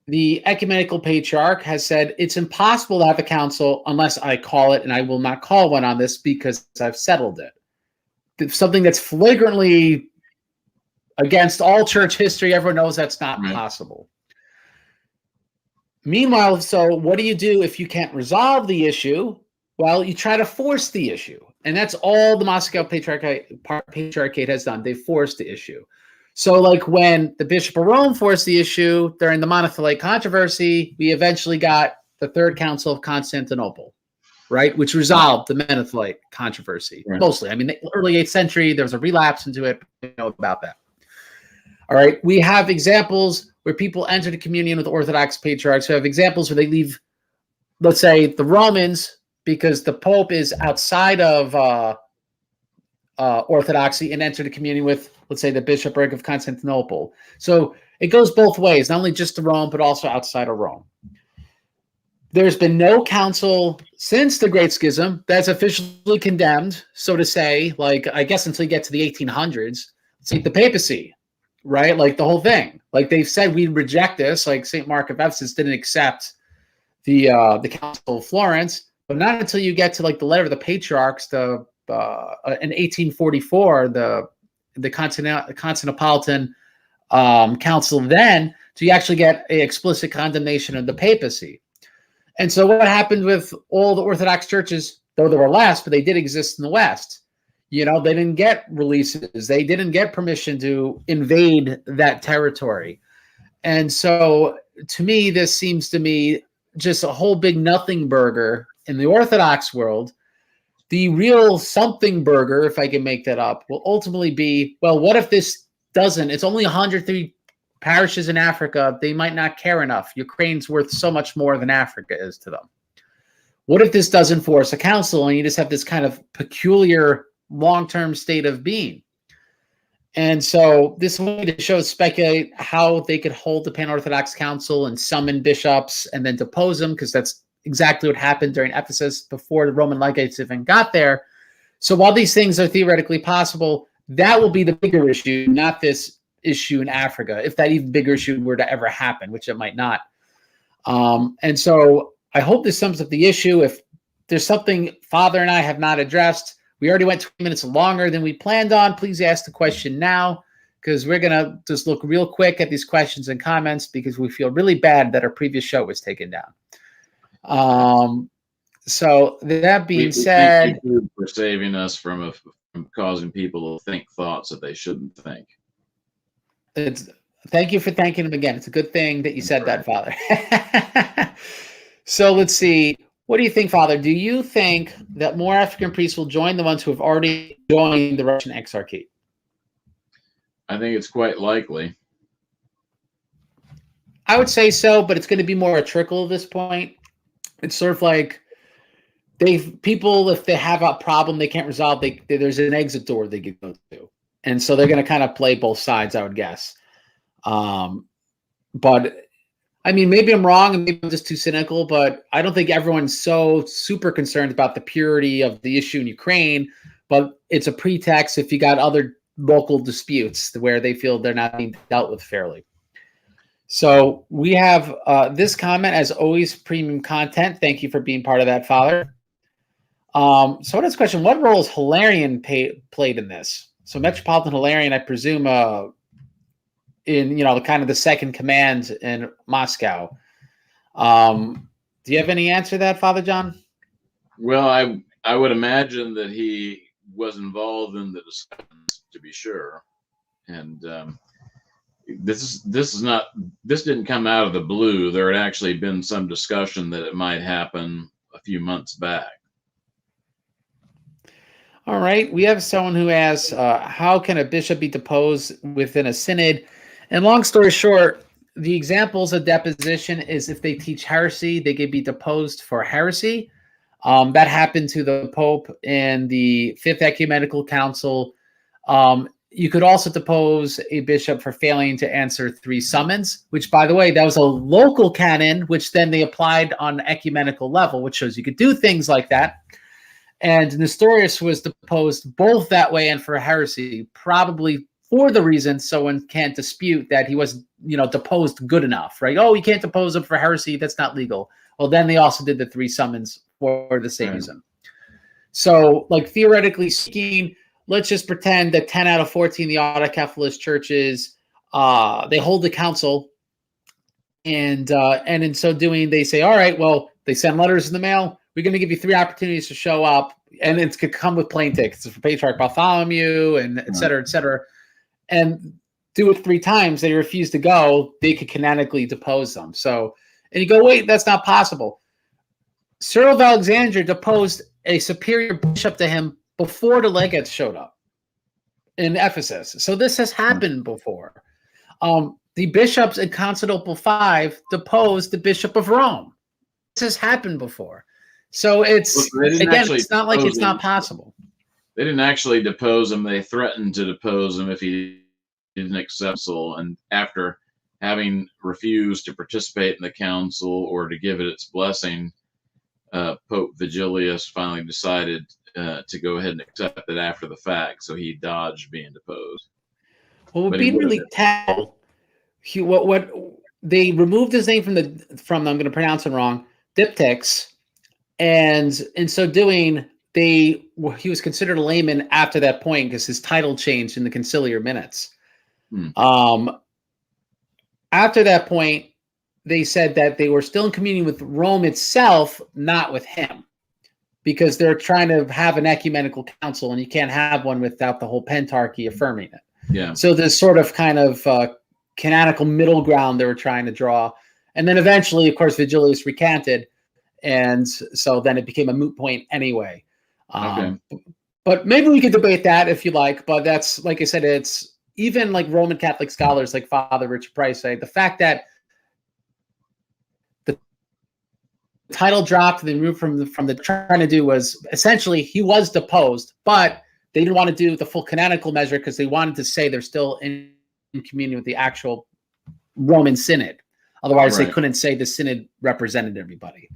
The ecumenical patriarch has said it's impossible to have a council unless I call it, and I will not call one on this because I've settled it. It's something that's flagrantly against all church history. Everyone knows that's not possible. Meanwhile, so what do you do if you can't resolve the issue? Well, you try to force the issue. And that's all the Moscow Patriarchate has done. They forced the issue. So like when the Bishop of Rome forced the issue during the Monothelite controversy, we eventually got the Third Council of Constantinople, right? Which resolved the Monothelite controversy, mostly. I mean, the early 8th century, there was a relapse into it. We know about that. All right. We have examples where people enter the communion with Orthodox patriarchs. We have examples where they leave, let's say, the Romans, because the Pope is outside of Orthodoxy, and enter the communion with, let's say, the Bishopric of Constantinople. So it goes both ways, not only just to Rome, but also outside of Rome. There's been no council since the Great Schism that's officially condemned, so to say, like, I guess until you get to the 1800s, it's like the papacy, right? Like the whole thing. Like they've said, we reject this. Like St. Mark of Ephesus didn't accept the Council of Florence, but not until you get to like the letter of the patriarchs, in 1844, the Constantinopolitan Council, then, so you actually get an explicit condemnation of the papacy. And so what happened with all the Orthodox churches, though there were less, but they did exist in the West, you know, they didn't get releases. They didn't get permission to invade that territory. And so to me, this seems to me just a whole big nothing burger in the Orthodox world. The real something burger, if I can make that up, will ultimately be, well, what if this doesn't? It's only 103 parishes in Africa. They might not care enough. Ukraine's worth so much more than Africa is to them. What if this doesn't force a council and you just have this kind of peculiar long-term state of being. And so this way to show, speculate how they could hold the Pan-Orthodox Council and summon bishops and then depose them, because that's exactly what happened during Ephesus before the Roman legates even got there. So while these things are theoretically possible, that will be the bigger issue, not this issue in Africa, if that even bigger issue were to ever happen, which it might not. And so I hope this sums up the issue. If there's something Father and I have not addressed, we already went 20 minutes longer than we planned on. Please ask the question now, because we're going to just look real quick at these questions and comments, because we feel really bad that our previous show was taken down. So that being said, thank you for saving us from causing people to think thoughts that they shouldn't think. Thank you for thanking him again. It's a good thing that you said that, Father. So let's see. What do you think, Father? Do you think that more African priests will join the ones who have already joined the Russian exarchate? I think it's quite likely. I would say so, but it's going to be more a trickle at this point. It's sort of like people, if they have a problem they can't resolve, there's an exit door they could go to. And so they're going to kind of play both sides, I would guess. But I mean, maybe I'm wrong and maybe I'm just too cynical, but I don't think everyone's so super concerned about the purity of the issue in Ukraine, but it's a pretext if you got other local disputes where they feel they're not being dealt with fairly. So we have this comment, as always, premium content. Thank you for being part of that, Father. So what is the question? What role has Hilarion played in this? So Metropolitan Hilarion, I presume, in the kind of the second command in Moscow. Do you have any answer to that, Father John? Well, I would imagine that he was involved in the discussions, to be sure. And this didn't come out of the blue. There had actually been some discussion that it might happen a few months back. All right. We have someone who asks, how can a bishop be deposed within a synod? And long story short, the examples of deposition is if they teach heresy, they could be deposed for heresy. That happened to the Pope in the Fifth Ecumenical Council. You could also depose a bishop for failing to answer 3 summons, which, by the way, that was a local canon, which then they applied on the ecumenical level, which shows you could do things like that. And Nestorius was deposed both that way and for heresy, probably for the reason someone can't dispute that he wasn't, deposed good enough, right? Oh, you can't depose him for heresy. That's not legal. Well, then they also did the 3 summons for the same reason. So, like, theoretically speaking, let's just pretend that 10 out of 14 of the autocephalous churches, they hold the council, and in so doing, they say, all right, well, they send letters in the mail. We're going to give you 3 opportunities to show up, and it could come with plane tickets for Patriarch Bartholomew and et cetera, and do it 3 times. They refuse to go. They could canonically depose them. So, and you go, wait, that's not possible. Cyril of Alexandria deposed a superior bishop to him before the legates showed up in Ephesus. So this has happened before. The bishops in Constantinople V deposed the Bishop of Rome. This has happened before. So it's not like it's not possible. They didn't actually depose him. They threatened to depose him if he didn't accept council. And after having refused to participate in the council or to give it its blessing, Pope Vigilius finally decided to go ahead and accept it after the fact. So he dodged being deposed. Well, what would be really tell, what they removed his name from I'm going to pronounce it wrong, diptychs, and in so doing, he was considered a layman after that point because his title changed in the conciliar minutes. After that point, they said that they were still in communion with Rome itself, not with him, because they're trying to have an ecumenical council, and you can't have one without the whole pentarchy affirming it. Yeah. So there's sort of kind of canonical middle ground they were trying to draw. And then eventually, of course, Vigilius recanted, and so then it became a moot point anyway. But maybe we could debate that if you like, but that's, like I said, it's even like Roman Catholic scholars like Father Richard Price say, the fact that the title dropped and removed from the trying to do was essentially he was deposed, but they didn't want to do the full canonical measure because they wanted to say they're still in communion with the actual Roman Synod. Otherwise, they couldn't say the Synod represented everybody.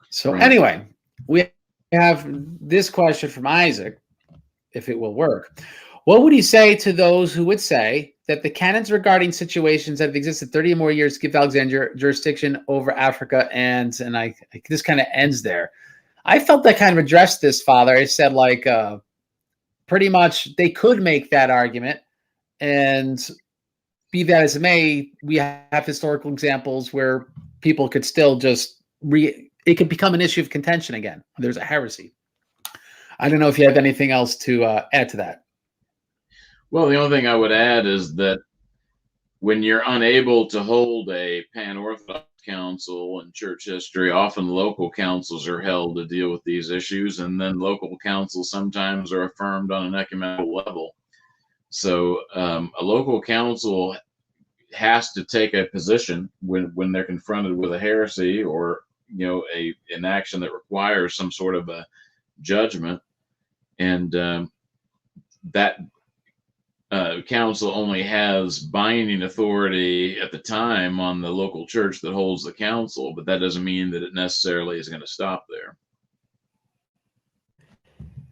So anyway, we have this question from Isaac, if it will work. What would you say to those who would say that the canons regarding situations that have existed 30 or more years give Alexandria jurisdiction over Africa? And this kind of ends there. I felt I kind of addressed this, Father. I said, like, pretty much they could make that argument, and be that as it may, we have historical examples where people could still just it could become an issue of contention again. There's a heresy. I don't know if you have anything else to add to that. Well, the only thing I would add is that when you're unable to hold a pan-Orthodox council in church history, often local councils are held to deal with these issues, and then local councils sometimes are affirmed on an ecumenical level. So a local council has to take a position when they're confronted with a heresy or an action that requires some sort of a judgment, and that council only has binding authority at the time on the local church that holds the council, but that doesn't mean that it necessarily is going to stop there.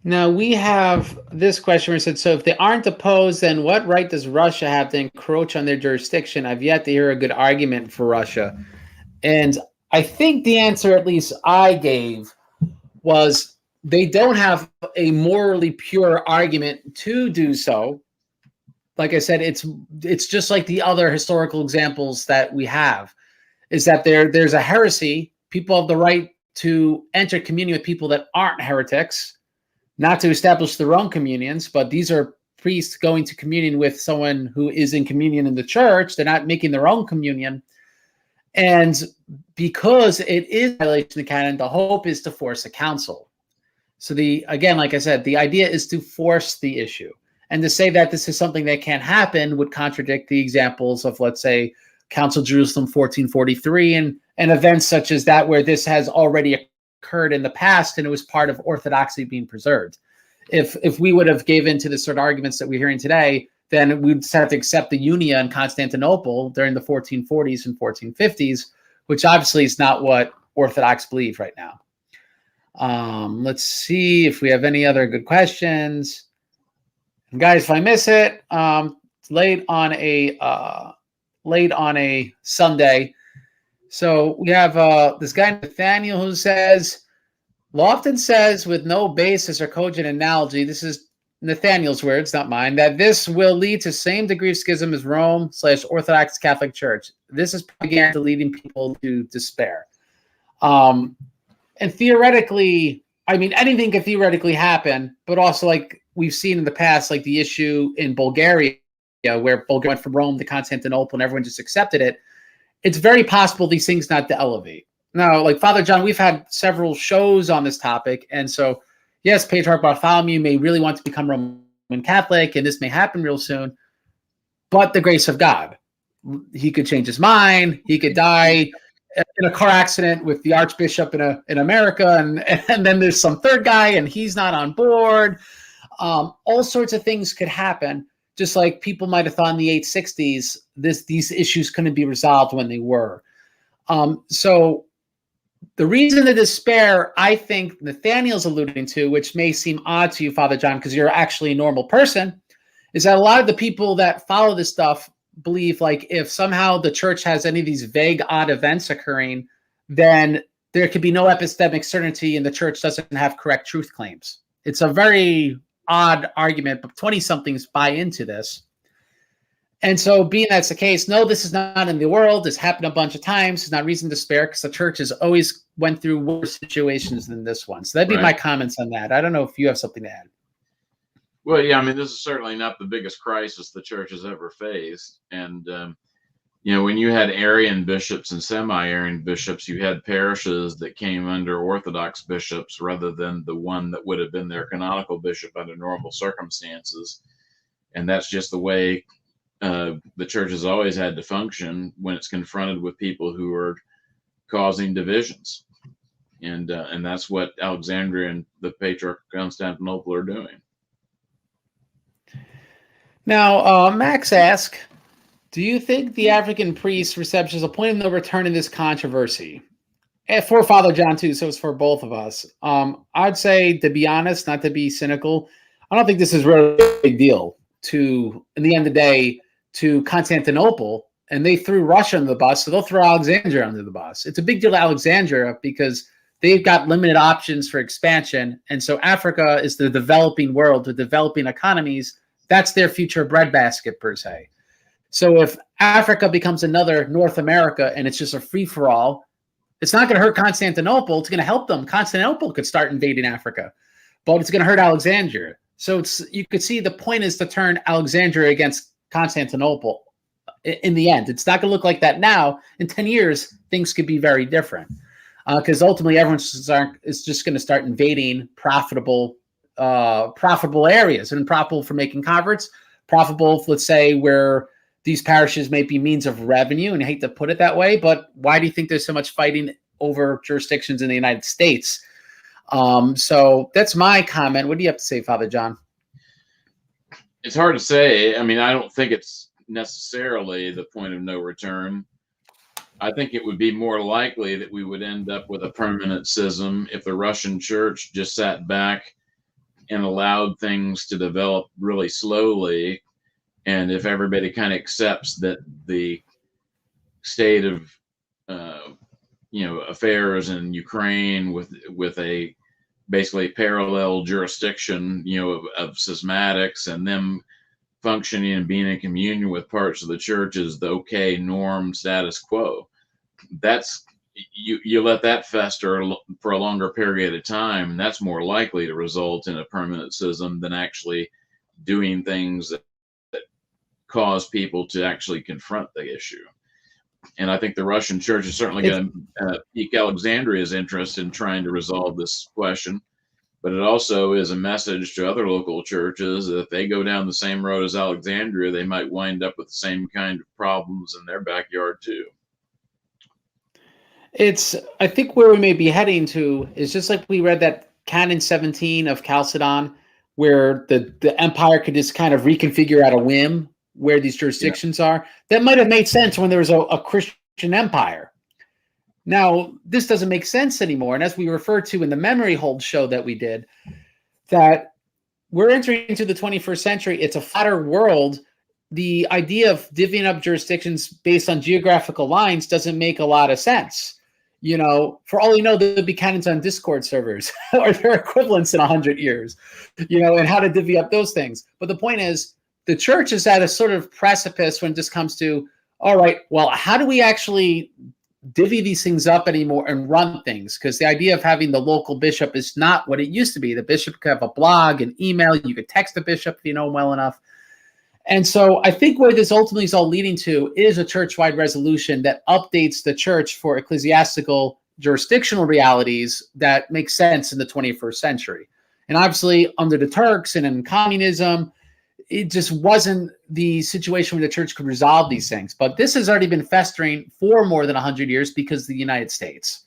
Now we have this question where it said, so if they aren't opposed, then what right does Russia have to encroach on their jurisdiction? I've yet to hear a good argument for Russia. And I think the answer, at least I gave, was they don't have a morally pure argument to do so. Like I said, it's just like the other historical examples that we have, is that there's a heresy. People have the right to enter communion with people that aren't heretics, not to establish their own communions, but these are priests going to communion with someone who is in communion in the church. They're not making their own communion. And because it is a violation of the canon, the hope is to force a council. So again, like I said, the idea is to force the issue. And to say that this is something that can't happen would contradict the examples of, let's say, Council of Jerusalem 1443 and events such as that, where this has already occurred in the past and it was part of orthodoxy being preserved. If we would have given to the sort of arguments that we're hearing today, then we'd just have to accept the Unia in Constantinople during the 1440s and 1450s, which obviously is not what Orthodox believe right now. Let's see if we have any other good questions. And guys, if I miss it, it's late on a Sunday. So we have this guy Nathaniel who says, Lofton says with no basis or cogent analogy, this is Nathaniel's words, not mine, that this will lead to same degree of schism as Rome/Orthodox Catholic Church. This is propaganda leading people to despair. And theoretically, I mean, anything could theoretically happen, but also like we've seen in the past, like the issue in Bulgaria, where Bulgaria went from Rome to Constantinople and everyone just accepted it. It's very possible these things not to elevate. Now, like Father John, we've had several shows on this topic. And so, yes, Patriarch Bartholomew may really want to become Roman Catholic, and this may happen real soon, but the grace of God. He could change his mind. He could die in a car accident with the Archbishop in America, and then there's some third guy, and he's not on board. All sorts of things could happen, just like people might have thought in the 860s, these issues couldn't be resolved when they were. So the reason to despair, I think Nathaniel's alluding to, which may seem odd to you, Father John, because you're actually a normal person, is that a lot of the people that follow this stuff believe like if somehow the church has any of these vague, odd events occurring, then there could be no epistemic certainty and the church doesn't have correct truth claims. It's a very odd argument, but 20-somethings buy into this. And so being that's the case, no, this is not in the world. This happened a bunch of times. It's not reason to despair because the church has always went through worse situations than this one. So that'd be my comments on that. I don't know if you have something to add. Well, yeah, I mean, this is certainly not the biggest crisis the church has ever faced. And, when you had Arian bishops and semi-Arian bishops, you had parishes that came under Orthodox bishops rather than the one that would have been their canonical bishop under normal circumstances. And that's just the way the church has always had to function when it's confronted with people who are causing divisions. And that's what Alexandria and the Patriarch of Constantinople are doing. Now, Max asks, do you think the African priest reception is a point of no return in this controversy? For Father John too, so it's for both of us. I'd say, to be honest, not to be cynical, I don't think this is really a big deal to, in the end of the day, to Constantinople, and they threw Russia under the bus, so they'll throw Alexandria under the bus. It's a big deal to Alexandria because they've got limited options for expansion, and so Africa is the developing world with developing economies. That's their future breadbasket, per se. So if Africa becomes another North America and it's just a free-for-all, it's not going to hurt Constantinople. It's going to help them. Constantinople could start invading Africa, but it's going to hurt Alexandria. So you could see the point is to turn Alexandria against Constantinople in the end. It's not going to look like that now. In 10 years, things could be very different because ultimately everyone is just going to start invading profitable areas and profitable for making converts, profitable, let's say, where these parishes may be means of revenue, and I hate to put it that way, but why do you think there's so much fighting over jurisdictions in the United States? So that's my comment. What do you have to say, Father John? It's hard to say. I mean, I don't think it's necessarily the point of no return. I think it would be more likely that we would end up with a permanent schism if the Russian church just sat back and allowed things to develop really slowly. And if everybody kind of accepts that the state of, affairs in Ukraine with a basically parallel jurisdiction, of schismatics and them functioning and being in communion with parts of the church is the okay norm status quo. That's you let that fester for a longer period of time, and that's more likely to result in a permanent schism than actually doing things that cause people to actually confront the issue. And I think the Russian church is certainly going to pique Alexandria's interest in trying to resolve this question. But it also is a message to other local churches that if they go down the same road as Alexandria, they might wind up with the same kind of problems in their backyard too. I think where we may be heading to is just like we read that Canon 17 of Chalcedon, where the empire could just kind of reconfigure at a whim where these jurisdictions are. That might have made sense when there was a Christian empire. Now, this doesn't make sense anymore. And as we referred to in the memory hold show that we did, that we're entering into the 21st century. It's a flatter world. The idea of divvying up jurisdictions based on geographical lines doesn't make a lot of sense. For all you know, there'll be canons on Discord servers or their equivalents in 100 years, and how to divvy up those things. But the point is, the church is at a sort of precipice when this comes to, all right, well, how do we actually divvy these things up anymore and run things? Because the idea of having the local bishop is not what it used to be. The bishop could have a blog, an email. You could text the bishop if you know him well enough. And so I think where this ultimately is all leading to is a church-wide resolution that updates the church for ecclesiastical jurisdictional realities that make sense in the 21st century. And obviously, under the Turks and in communism, it just wasn't the situation where the church could resolve these things. But this has already been festering for more than 100 years because of the United States.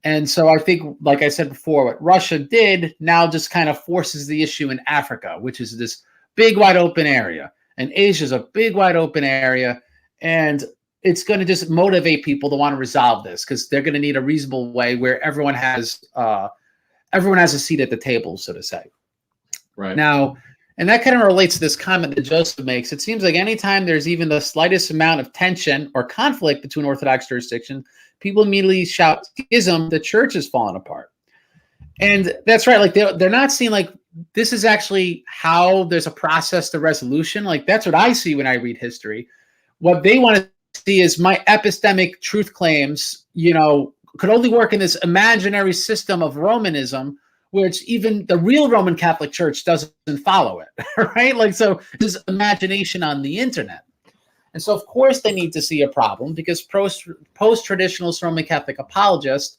And so I think, like I said before, what Russia did now just kind of forces the issue in Africa, which is this big, wide open area. And Asia is a big, wide open area. And it's going to just motivate people to want to resolve this because they're going to need a reasonable way where everyone has a seat at the table, so to say. Right. Now, and that kind of relates to this comment that Joseph makes. It seems like anytime there's even the slightest amount of tension or conflict between Orthodox jurisdictions, people immediately shout schism, the church is falling apart. And that's right. Like they're not seeing like this is actually how there's a process to resolution. Like that's what I see when I read history. What they want to see is my epistemic truth claims, could only work in this imaginary system of Romanism, which even the real Roman Catholic Church doesn't follow it, right? Like, so this imagination on the internet. And so, of course, they need to see a problem because post-traditionalist Roman Catholic apologists,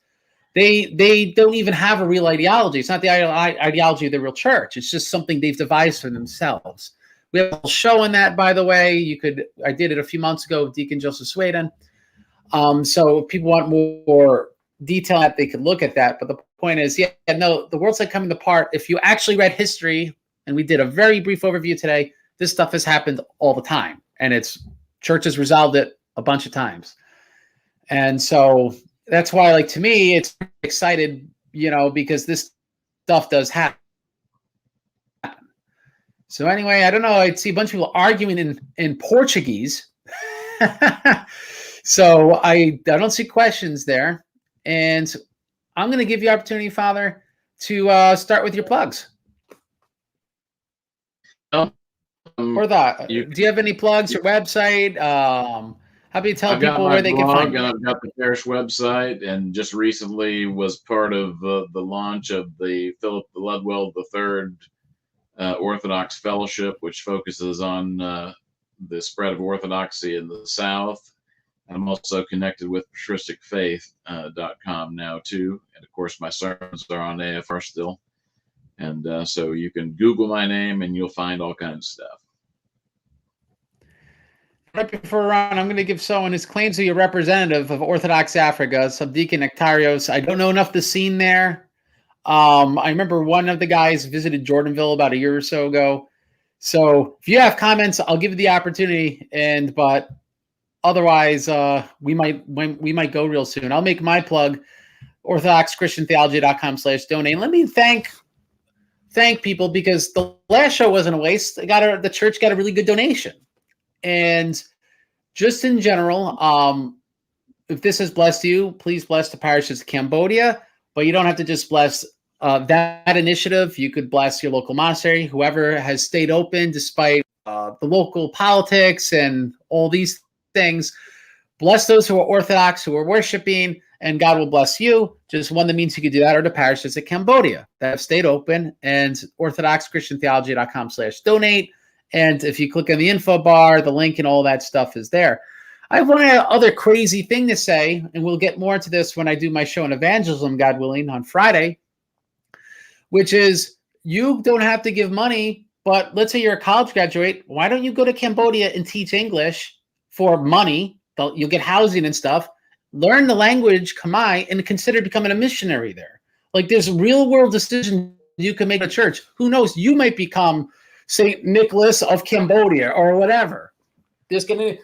they don't even have a real ideology. It's not the ideology of the real church. It's just something they've devised for themselves. We have a show on that, by the way. I did it a few months ago with Deacon Joseph Sweden. So if people want more detail that they could look at that. But the point is, the world's like coming apart. If you actually read history, and we did a very brief overview today, this stuff has happened all the time, and church has resolved it a bunch of times. And so that's why, like, to me, it's excited, because this stuff does happen. So anyway, I don't know. I see a bunch of people arguing in Portuguese. So I don't see questions there. And I'm going to give you opportunity, Father, to start with your plugs. Do you have any plugs? Your website? How about you tell people where they can find you? I've got the parish website, and just recently was part of the launch of the Philip the Ludwell III Orthodox Fellowship, which focuses on the spread of Orthodoxy in the South. I'm also connected with patristicfaith.com now too, and of course my sermons are on AFR still, and so you can Google my name and you'll find all kinds of stuff. Right before we run, I'm going to give someone who claims to be a representative of Orthodox Africa, Subdeacon Nectarios. I don't know enough the scene there. I remember one of the guys visited Jordanville about a year or so ago. So if you have comments, I'll give you the opportunity. But otherwise, we might go real soon. I'll make my plug, orthodoxchristiantheology.com/donate. Let me thank people, because the last show wasn't a waste. The church got a really good donation. And just in general, if this has blessed you, please bless the parishes of Cambodia. But you don't have to just bless that initiative. You could bless your local monastery, whoever has stayed open despite the local politics and all these things. Bless those who are Orthodox, who are worshiping, and God will bless you. Just one of the means you could do that are the parishes of Cambodia that have stayed open, and orthodoxchristiantheology.com/donate. And if you click on the info bar, the link and all that stuff is there. I have one other crazy thing to say, and we'll get more into this when I do my show on evangelism, God willing, on Friday, which is you don't have to give money, but let's say you're a college graduate. Why don't you go to Cambodia and teach English for money? You'll get housing and stuff. Learn the language, Khmer, and consider becoming a missionary there. Like, there's real world decisions you can make a church. Who knows? You might become St. Nicholas of Cambodia or whatever. There's going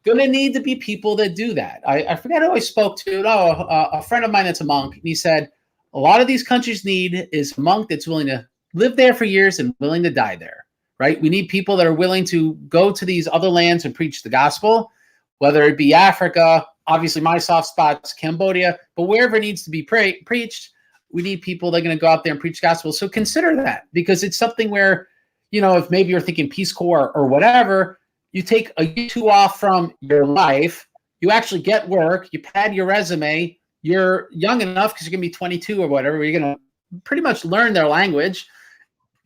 to need to be people that do that. I forget who I spoke to. A friend of mine that's a monk, and he said a lot of these countries need is a monk that's willing to live there for years and willing to die there, right? We need people that are willing to go to these other lands and preach the gospel, whether it be Africa. Obviously, my soft spot's Cambodia, but wherever it needs to be preached, we need people that are going to go out there and preach the gospel. So consider that, because it's something where, if maybe you're thinking Peace Corps or whatever, you take a year or two off from your life, you actually get work, you pad your resume, you're young enough because you're going to be 22 or whatever, where you're going to pretty much learn their language,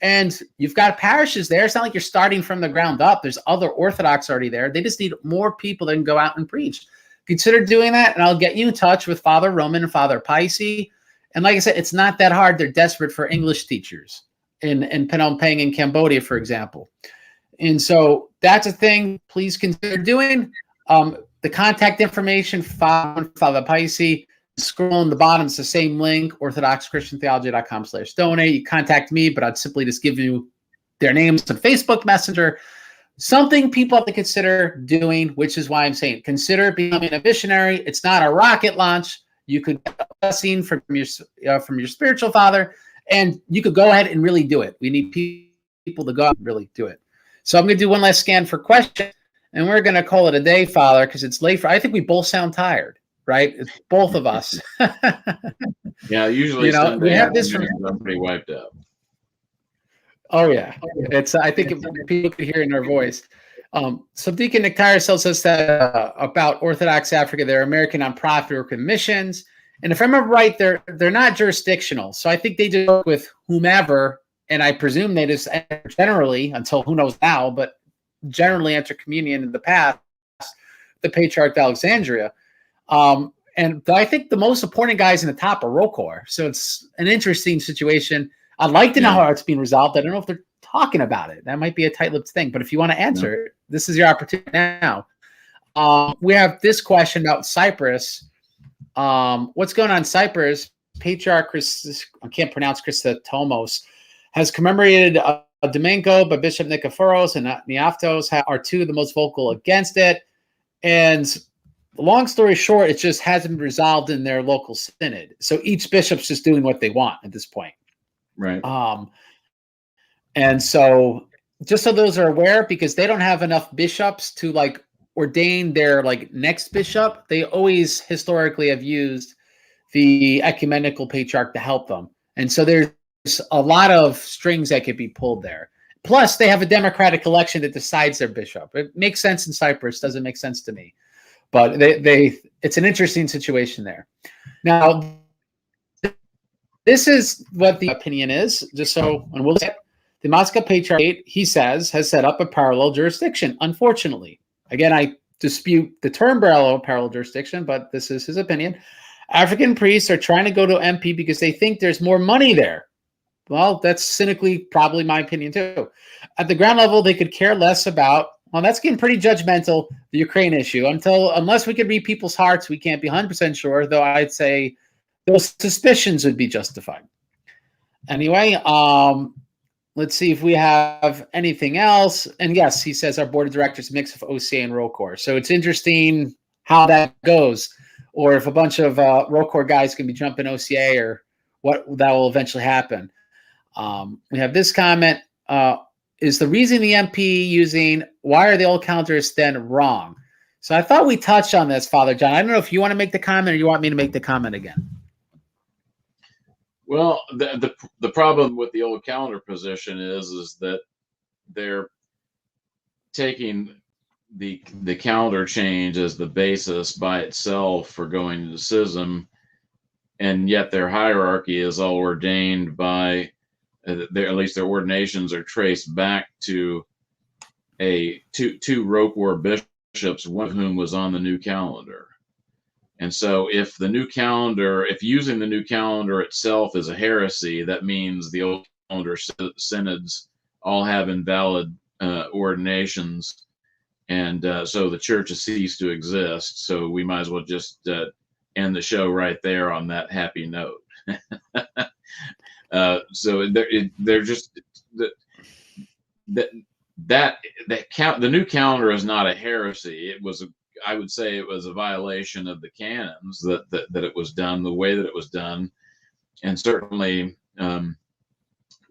and you've got parishes there. It's not like you're starting from the ground up. There's other Orthodox already there. They just need more people that can go out and preach. Consider doing that, and I'll get you in touch with Father Roman and Father Paisi. And like I said, it's not that hard. They're desperate for English teachers in Phnom Penh in Cambodia, for example. And so that's a thing please consider doing. The contact information, Father Paisi, scroll on the bottom, it's the same link, orthodoxchristiantheology.com/donate. You contact me, but I'd simply just give you their names on Facebook Messenger. Something people have to consider doing, which is why I'm saying consider becoming a missionary. It's not a rocket launch. You could get a blessing from your spiritual father, and you could go ahead and really do it. We need people to go out and really do it. So I'm going to do one last scan for questions, and we're going to call it a day, Father, because it's late. I think we both sound tired, right? It's both of us. Yeah, usually we have this from I'm pretty wiped out. Oh yeah, it's. I think people could hear in our voice. Subdeacon Nectarius tells us that about Orthodox Africa, they're American nonprofit work with missions, and if I remember right, they're not jurisdictional. So I think they just work with whomever, and I presume they just generally, until who knows now, but generally enter communion in the past, the Patriarch of Alexandria. And I think the most supporting guys in the top are ROCOR. So it's an interesting situation. I'd like to know how it's being resolved. I don't know if they're talking about it. That might be a tight-lipped thing. But if you want to answer it, this is your opportunity now. We have this question about Cyprus. What's going on in Cyprus? Patriarch I can't pronounce Christotomos, has commemorated Domingo by Bishop Nikephoros and Neoptos are two of the most vocal against it. And long story short, it just hasn't been resolved in their local synod. So each bishop's just doing what they want at this point. Right. And so just so those are aware, because they don't have enough bishops to like ordain their like next bishop, they always historically have used the ecumenical patriarch to help them. And so there's a lot of strings that could be pulled there. Plus, they have a democratic election that decides their bishop. It makes sense in Cyprus, doesn't make sense to me. But it's an interesting situation there. Now, this is what the opinion is, just so, and we'll look at the Moscow Patriarchate, he says, has set up a parallel jurisdiction, unfortunately. Again, I dispute the term parallel jurisdiction, but this is his opinion. African priests are trying to go to MP because they think there's more money there. Well, that's cynically probably my opinion too. At the ground level, they could care less about, well, that's getting pretty judgmental, the Ukraine issue. Unless we could read people's hearts, we can't be 100% sure, though I'd say those suspicions would be justified. Anyway, let's see if we have anything else. And yes, he says our board of directors mix of OCA and ROCOR. So it's interesting how that goes, or if a bunch of ROCOR guys can be jumping OCA, or what that will eventually happen. We have this comment. Is the reason the MP using, why are the old calendars then wrong? So I thought we touched on this, Father John. I don't know if you want to make the comment or you want me to make the comment again. Well, the problem with the old calendar position is that they're taking the calendar change as the basis by itself for going into schism, and yet their hierarchy is all ordained by at least their ordinations are traced back to two ROCOR bishops, one of whom was on the new calendar. And so if using the new calendar itself is a heresy, that means the old calendar synods all have invalid ordinations. And so the church has ceased to exist. So we might as well just end the show right there on that happy note. So they're just the new calendar is not a heresy. I would say it was a violation of the canons that it was done the way that it was done, and certainly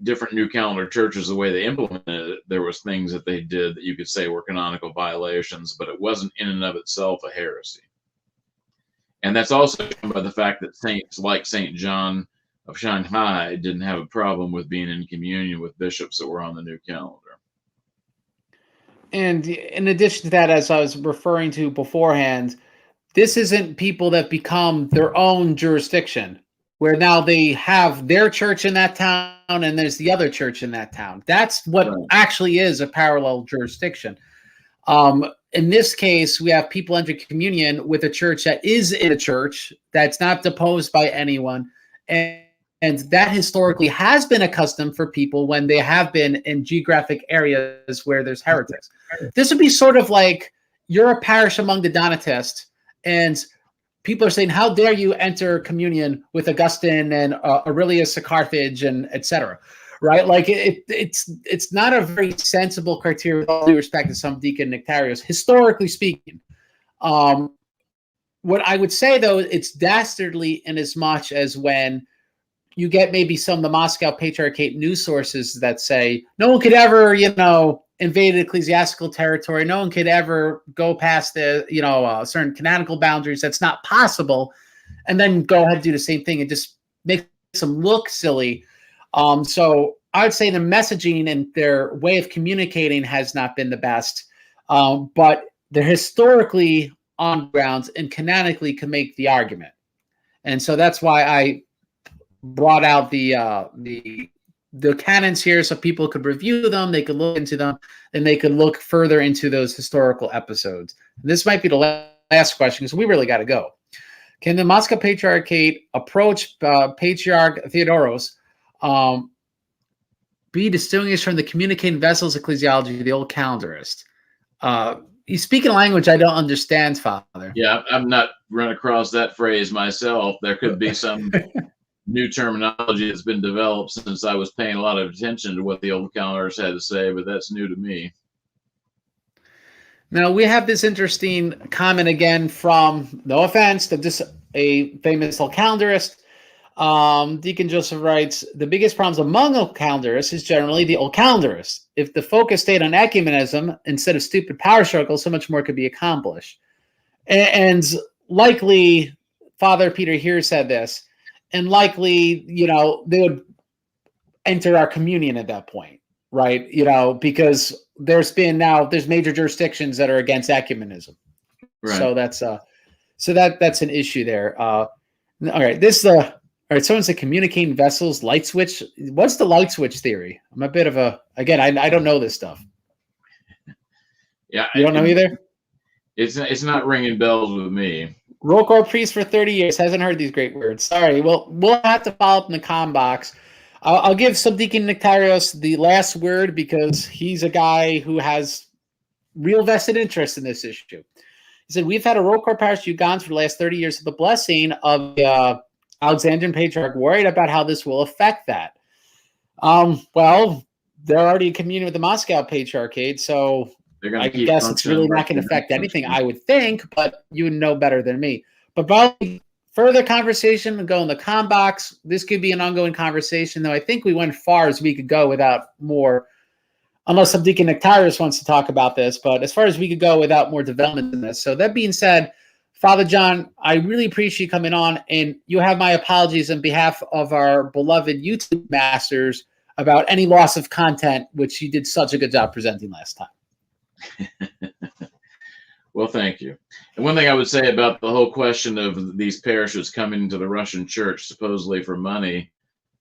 different new calendar churches, the way they implemented it, there was things that they did that you could say were canonical violations, but it wasn't in and of itself a heresy. And that's also shown by the fact that saints like St. John of Shanghai didn't have a problem with being in communion with bishops that were on the new calendar. And in addition to that, as I was referring to beforehand, this isn't people that become their own jurisdiction, where now they have their church in that town and there's the other church in that town. That's what actually is a parallel jurisdiction. In this case, we have people entering communion with a church that is in a church that's not deposed by anyone. And that historically has been a custom for people when they have been in geographic areas where there's heretics. This would be sort of like you're a parish among the Donatists, and people are saying, how dare you enter communion with Augustine and Aurelius of Carthage and etc. Right? Like it's not a very sensible criteria with all due respect to some Deacon Nectarios, historically speaking. What I would say, though, it's dastardly in as much as when you get maybe some of the Moscow Patriarchate news sources that say no one could ever, invade ecclesiastical territory. No one could ever go past the, certain canonical boundaries. That's not possible. And then go ahead and do the same thing and just make them look silly. So I would say the messaging and their way of communicating has not been the best. But they're historically on grounds and canonically can make the argument. And so that's why I brought out the canons here so people could review them, they could look into them, and they could look further into those historical episodes. And this might be the last question because we really got to go. Can the Moscow Patriarchate approach Patriarch Theodoros be distinguished from the communicating vessels ecclesiology of the old calendarist? You speak in a language I don't understand, Father. Yeah, I've not run across that phrase myself. There could be some new terminology that's been developed since I was paying a lot of attention to what the old calendars had to say, but that's new to me. Now we have this interesting comment again from, no offense, to just a famous old calendarist. Deacon Joseph writes, the biggest problems among old calendarists is generally the old calendarists. If the focus stayed on ecumenism instead of stupid power struggles, so much more could be accomplished. And likely, Father Peter here said this, and likely, they would enter our communion at that point, right? Because there's major jurisdictions that are against ecumenism. Right. So that's an issue there. All right, all right, someone said communicating vessels, light switch. What's the light switch theory? I'm a bit of I don't know this stuff. Yeah. You don't know either? It's not ringing bells with me. Roll call priest for 30 years. Hasn't heard these great words. Sorry. Well, we'll have to follow up in the com box. I'll give Subdeacon Nectarios the last word because he's a guy who has real vested interest in this issue. He said, we've had a roll call parish Uganda for the last 30 years of the blessing of the Alexandrian Patriarch, worried about how this will affect that. Well, they're already in communion with the Moscow Patriarchate, so I guess it's really not going to affect anything, I would think, but you would know better than me. But probably further conversation would go in the com box. This could be an ongoing conversation, though I think we went far as we could go without more, unless Subdeacon Nectarius wants to talk about this, but as far as we could go without more development in this. So that being said, Father John, I really appreciate you coming on, and you have my apologies on behalf of our beloved YouTube masters about any loss of content, which you did such a good job presenting last time. Well, thank you. And one thing I would say about the whole question of these parishes coming into the Russian church, supposedly for money,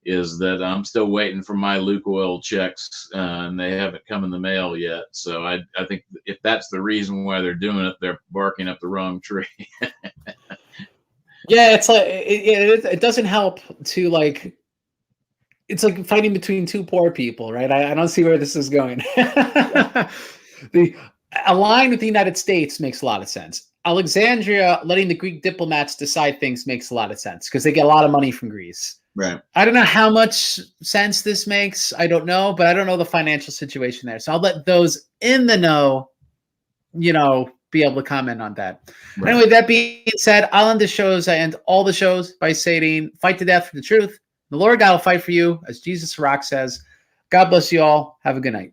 is that I'm still waiting for my Lukoil checks, and they haven't come in the mail yet. So I think if that's the reason why they're doing it, they're barking up the wrong tree. Yeah, it's like it doesn't help to like. It's like fighting between two poor people, right? I don't see where this is going. The align with the United States makes a lot of sense. Alexandria letting the Greek diplomats decide things makes a lot of sense because they get a lot of money from Greece. Right. I don't know how much sense this makes. I don't know, but I don't know the financial situation there. So I'll let those in the know, be able to comment on that. Right. Anyway, that being said, I'll end the shows. I end all the shows by saying, fight to death for the truth. The Lord God will fight for you, as Jesus Rock says. God bless you all. Have a good night.